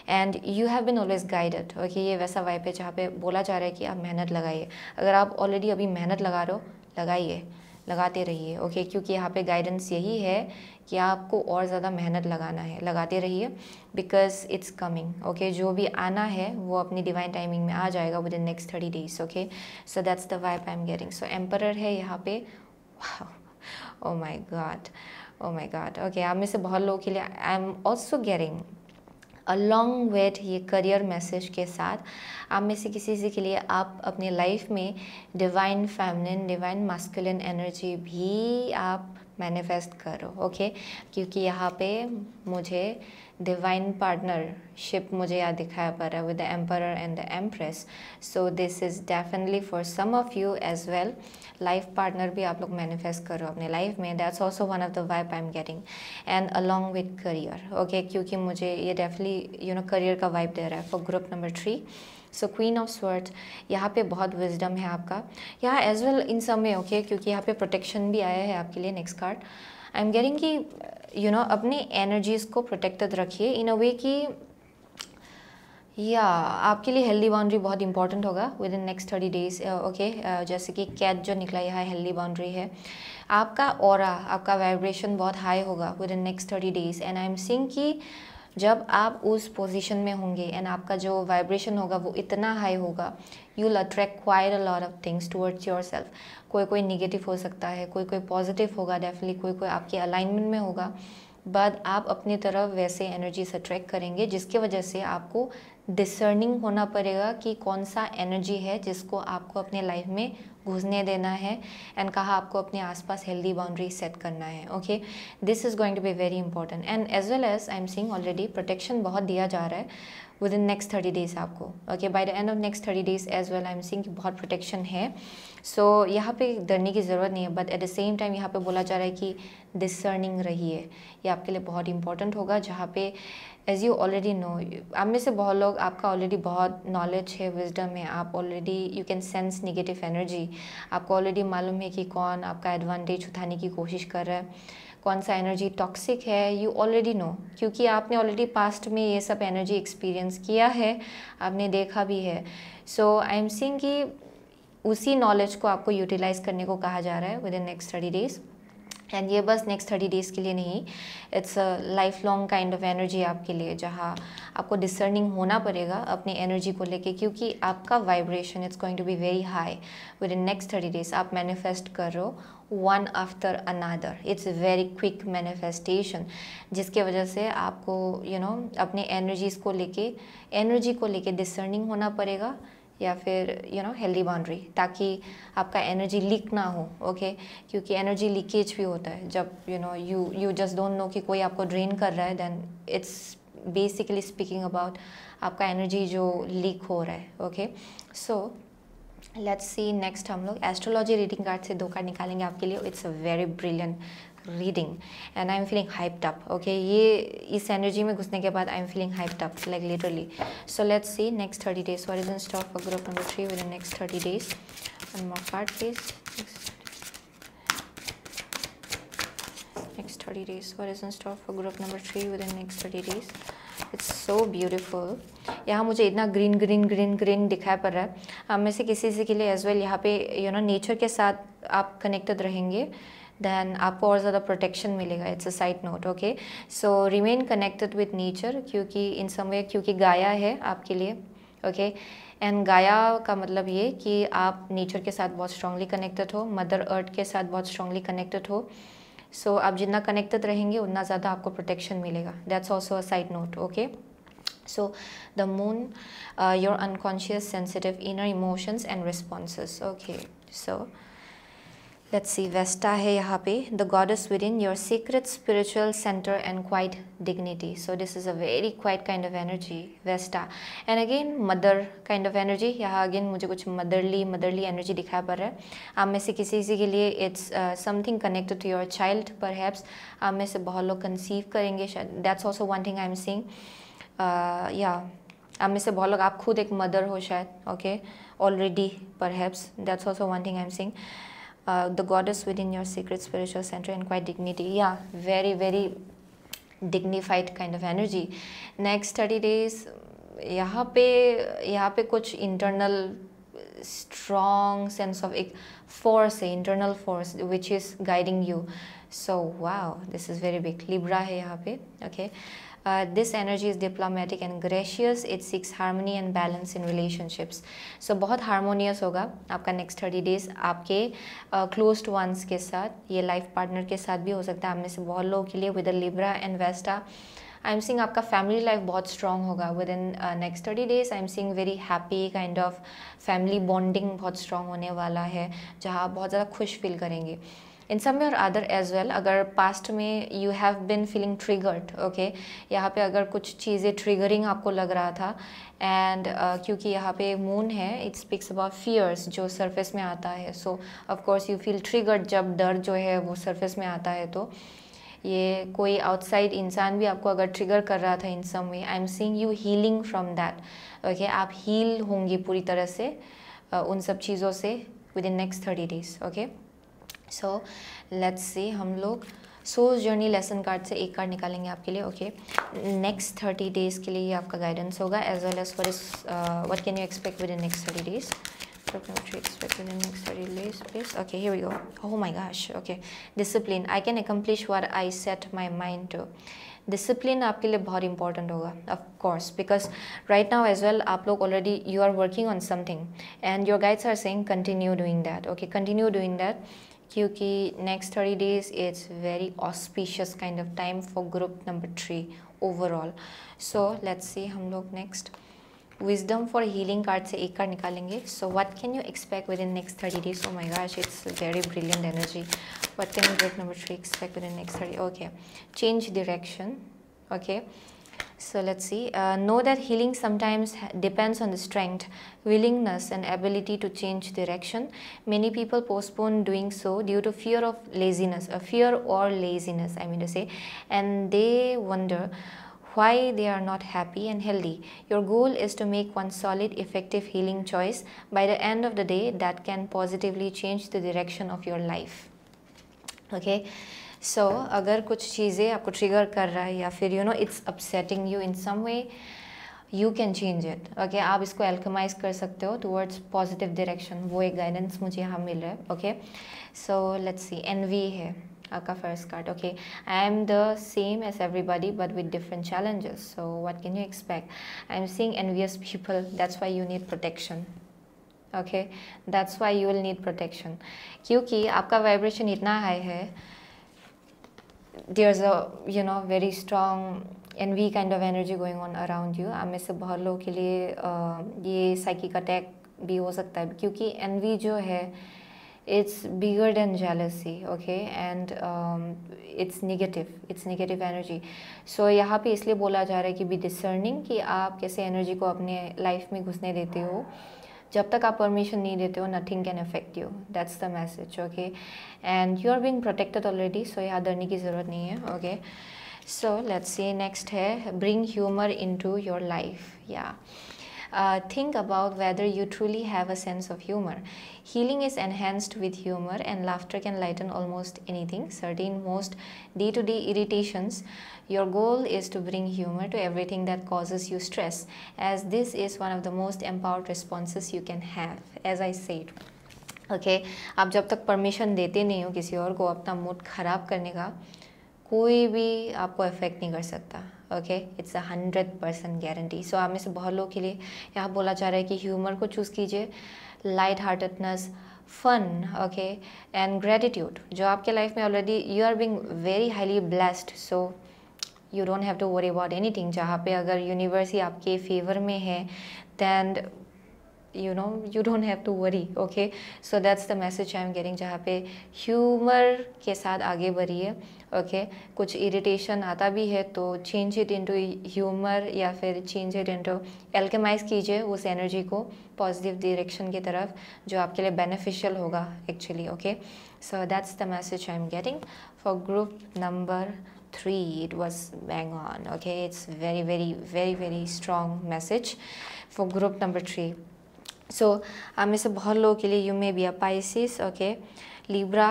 and you have bin always guided. Okay, ये वैसा वाइब है जहाँ पे बोला जा रहा है कि आप मेहनत लगाइए. अगर आप ऑलरेडी अभी मेहनत लगा रहे हो, लगाइए, लगाते रहिए. ओके, क्योंकि यहाँ पे गाइडेंस यही है कि आपको और ज़्यादा मेहनत लगाना है, लगाते रहिए, बिकॉज इट्स कमिंग. ओके, जो भी आना है वो अपनी डिवाइन टाइमिंग में आ जाएगा with in next 30 days. Okay, so that's the vibe I am getting. So emperor है यहाँ पे. Oh my God, oh my God. Okay, आप में से बहुत लोगों के लिए I am also getting along with ये करियर मैसेज के साथ आप में से किसी के लिए आप अपने लाइफ में divine feminine, divine masculine energy भी आप मैनिफेस्ट करो. ओके, क्योंकि यहाँ पे मुझे डिवाइन पार्टनरशिप मुझे यहाँ दिखाया पड़ रहा है with the emperor and the empress. So this is definitely for some of you as well. Life partner भी आप लोग मैनिफेस्ट करो अपने लाइफ में. That's also one of the vibe I am getting. And along with career. Okay, क्योंकि मुझे ये डेफिनेटली करियर का वाइब दे रहा है for group number 3. So queen of swords, यहाँ पे बहुत विजडम है आपका यहाँ as well in some way. Okay, क्योंकि यहाँ पे प्रोटेक्शन भी आया है आपके लिए. Next card I am getting कि अपने एनर्जीज़ को प्रोटेक्टेड रखिए इन अ वे कि या आपके लिए हेल्दी बाउंड्री बहुत इंपॉर्टेंट होगा within next 30 days. Okay, जैसे कि कैट जो निकला यहाँ हेल्दी बाउंड्री है. आपका ऑरा, आपका वाइब्रेशन बहुत हाई होगा within next 30 days. And I am seeing कि जब आप उस पोजीशन में होंगे एंड आपका जो वाइब्रेशन होगा वो इतना हाई होगा, you will attract quite a lot of things towards your self. कोई नेगेटिव हो सकता है, कोई पॉजिटिव होगा डेफिनेटली, कोई आपके अलाइनमेंट में होगा, बट आप अपनी तरफ वैसे एनर्जीज अट्रैक्ट करेंगे जिसकी वजह से आपको डिसर्निंग होना पड़ेगा कि कौन सा एनर्जी है जिसको आपको अपने लाइफ में घुसने देना है एंड कहाँ आपको अपने आसपास हेल्दी बाउंड्री सेट करना है. Okay, this is going to be very important. And as well as I am seeing already protection बहुत दिया जा रहा है विद इन नेक्स्ट 30 days आपको. Okay, by the end of next 30 days as well I am seeing बहुत प्रोटेक्शन है. सो यहाँ पे डरने की ज़रूरत नहीं है, but at the same time यहाँ पे बोला जा रहा है कि डिसर्निंग रहिए. ये आपके लिए बहुत इंपॉर्टेंट होगा, जहाँ पे एज यू ऑलरेडी नो, आप में से बहुत लोग, आपका ऑलरेडी बहुत नॉलेज है, विजडम है, आप already you can sense negative energy. आपको ऑलरेडी मालूम है कि कौन आपका एडवांटेज उठाने की कोशिश कर रहा है, कौन सा एनर्जी टॉक्सिक है. यू ऑलरेडी नो, क्योंकि आपने ऑलरेडी पास्ट में ये सब एनर्जी एक्सपीरियंस किया है, आपने देखा भी है. सो आई एम सीइंग कि उसी नॉलेज को आपको यूटिलाइज करने को कहा जा रहा है within next 30 days. And ये बस नेक्स्ट 30 डेज़ के लिए नहीं, it's a life long kind of energy आपके लिए, जहाँ आपको डिसर्निंग होना पड़ेगा अपनी एनर्जी को लेके, क्योंकि आपका vibration it's going to be very high within next 30 days. आप मैनिफेस्ट कर रहे हो one after another, it's very quick manifestation, जिसके वजह से आपको अपनी एनर्जी को लेके डिसर्निंग होना पड़ेगा, या फिर हेल्दी बाउंड्री, ताकि आपका एनर्जी लीक ना हो। ओके क्योंकि एनर्जी लीकेज भी होता है जब यू जस्ट डोंट नो कि कोई आपको ड्रेन कर रहा है, then it's basically speaking about आपका एनर्जी जो लीक हो रहा है। Okay so let's see next हम लोग एस्ट्रोलॉजी रीडिंग कार्ड से 2 कार्ड निकालेंगे आपके लिए। It's a very brilliant reading and I am feeling hyped up. Okay ये इस एनर्जी में घुसने के बाद I am feeling hyped up like literally. So let's see next 30 days what is in store for group number 3 with in next 30 days। One more card please. Next 30 days what is in store for group number 3 with in next 30 days। It's so beautiful. यहाँ मुझे इतना ग्रीन ग्रीन ग्रीन ग्रीन दिखाई पड़ रहा है। आप में से किसी के लिए एज वेल यहाँ पे नेचर के साथ आप कनेक्टेड रहेंगे, देन आपको और ज़्यादा प्रोटेक्शन मिलेगा। It's a side note. Okay so remain connected with nature, क्योंकि इन सम वे क्योंकि गाया है आपके लिए। ओके एंड गाया का मतलब ये कि आप नेचर के साथ बहुत स्ट्रांगली कनेक्टेड हो, मदर अर्थ के साथ बहुत स्ट्रांगली कनेक्टेड हो। सो आप जितना कनेक्टेड रहेंगे उतना ज़्यादा आपको प्रोटेक्शन मिलेगा। That's also a side note. Okay so the moon, your unconscious sensitive inner emotions and responses. Okay so let's see Vesta है यहाँ पे, the goddess within your secret spiritual centre and quiet dignity. So this is a very quiet kind of energy Vesta. And again mother kind of energy. यहाँ अगेन मुझे कुछ मदरली एनर्जी दिखाई पड़ रहा है। आप में से किसी के लिए it's something connected to your child perhaps. आप में से बहुत लोग कंसीव करेंगे शायद। That's also one thing I am seeing. या आप में से बहुत लोग आप खुद एक मदर हो शायद। Okay already perhaps. That's also one thing I am seeing. The goddess within your secret spiritual center and quite dignity. Yeah, very very dignified kind of energy. Next 30 days यहाँ पे कुछ internal strong sense of एक force है, internal force which is guiding you. So wow, this is very big. Libra है यहाँ पे. Okay. This energy is diplomatic and gracious. It seeks harmony and balance in relationships. So बहुत harmonious होगा आपका next 30 days आपके closed ones के साथ, ये life partner के साथ भी हो सकता है आप में से बहुत लोगों के लिए। with the Libra and Vesta I am seeing आपका फैमिली लाइफ बहुत स्ट्रॉन्ग होगा within next 30 days। I am seeing very happy kind of family bonding बहुत स्ट्रॉन्ग होने वाला है, जहाँ आप बहुत ज़्यादा खुश फील करेंगे इन some way or other as well. अगर पास्ट में you have bin feeling triggered, okay यहाँ पे अगर कुछ चीज़ें ट्रिगरिंग आपको लग रहा था एंड क्योंकि यहाँ पे मून है, इट स्पीक्स अबाउट फियर्स जो सरफेस में आता है। सो of course you feel triggered जब डर जो है वो सरफेस में आता है। तो ये कोई आउटसाइड इंसान भी आपको अगर ट्रिगर कर रहा था in some way, I am seeing you healing from that. Okay आप हील होंगी पूरी तरह से उन सब चीज़ों से within next 30 days। Okay so let's see हम लोग सोल्स जर्नी लेसन कार्ड से एक कार्ड निकालेंगे आपके लिए। ओके नेक्स्ट 30 days के लिए ये आपका गाइडेंस होगा as well as for what can you expect within next 30 days। What you expect in the next 30 days, please? Okay, here we go. Oh my gosh. Okay, discipline. I can accomplish what I set my mind to. Discipline आपके लिए बहुत important होगा, of course, because right now as well आप लोग already you are working on something and your guides are saying continue doing that. Okay, continue doing that. क्योंकि next 30 days it's very auspicious kind of time for group number 3 overall. So let's see हम लोग next wisdom for healing card से एक कार्ड निकालेंगे। सो what can you expect within next 30 days? O my gosh, it's very brilliant energy. What can you group number 3 expect within next 30? Okay change direction. Okay so let's see, know that healing sometimes depends on the strength, willingness and ability to change direction. Many people postpone doing so due to fear of laziness, fear or laziness I mean to say, and they wonder why they are not happy and healthy. Your goal is to make one solid, effective healing choice by the end of the day that can positively change the direction of your life. Okay, so अगर कुछ चीज़ें आपको ट्रिगर कर रहा है या फिर you know it's upsetting you in some way, you can change it. Okay आप इसको एल्केमाइज कर सकते हो टूवर्ड्स पॉजिटिव डायरेक्शन। वो एक गाइडेंस मुझे यहाँ मिल रहा है। Okay so let's see, envy है। आपका first card, okay, I am the same as everybody but with different challenges, so what can you expect? I am seeing envious people, that's why you need protection, okay, that's why you will need protection, क्योंकि आपका वाइब्रेशन इतना हाई है, there's a very strong envy kind of energy going on around you. आप में से बहुत लोगों के लिए ये साइकिक अटैक भी हो सकता है, क्योंकि envy जो है it's bigger than jealousy, okay, and it's negative energy. So यहाँ पे इसलिए बोला जा रहा है कि be discerning, कि आप कैसे एनर्जी को अपने लाइफ में घुसने देते हो. जब तक आप परमिशन नहीं देते हो, nothing can affect you, that's the message, okay, and you are being protected already, so यहाँ डरने की ज़रूरत नहीं है, okay. So let's see, next है bring humour into your life. Yeah think about whether you truly have a sense of humor. Healing is enhanced with humor, and laughter can lighten almost anything. Certain most day-to-day irritations. Your goal is to bring humor to everything that causes you stress, as this is one of the most empowered responses you can have, as I said. Okay, आप जब तक परमिशन देते नहीं हो किसी और को अपना मूड ख़राब करने का, कोई भी आपको अफेक्ट नहीं कर सकता, ओके, इट्स 100% गारंटी. सो आप में से बहुत लोगों के लिए यहाँ बोला जा रहा है कि ह्यूमर को चूज़ कीजिए, light heartedness, fun, okay, and gratitude. जो आपके लाइफ में already you are being very highly blessed, so you don't have to worry about anything. जहाँ पे अगर यूनिवर्स ही आपके फेवर में है, then you don't have to worry, okay. So that's the message I am getting, जहाँ पे ह्यूमर के साथ आगे बढ़िए, ओके. कुछ इरिटेशन आता भी है तो चेंज इट इनटू ह्यूमर, या फिर चेंज इट इनटू एल्केमाइज कीजिए उस एनर्जी को पॉजिटिव डायरेक्शन की तरफ, जो आपके लिए बेनिफिशियल होगा actually, okay. So that's the message I am getting for group number 3. It was bang on, okay. It's very very very very strong message for group number 3. So आप में से बहुत लोगों के लिए you may be a Pisces, okay, Libra,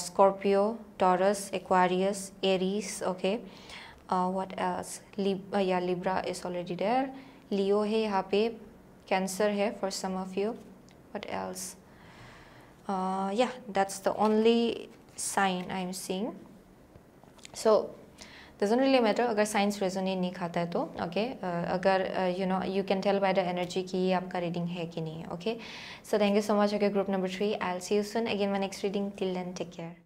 Scorpio, Taurus, Aquarius, Aries, okay. What else? Yeah Libra is already there, Leo है यहाँ पे, कैंसर है for some of you. What else? Yeah that's the only sign I am seeing. So doesn't really matter अगर साइंस रेजोनेट नहीं खाता है तो, ओके. अगर you can tell by the energy कि ये आपका रीडिंग है कि नहीं है, okay. So thank you so much, okay. Group number 3, I will see you soon again my next reading. Till then take care.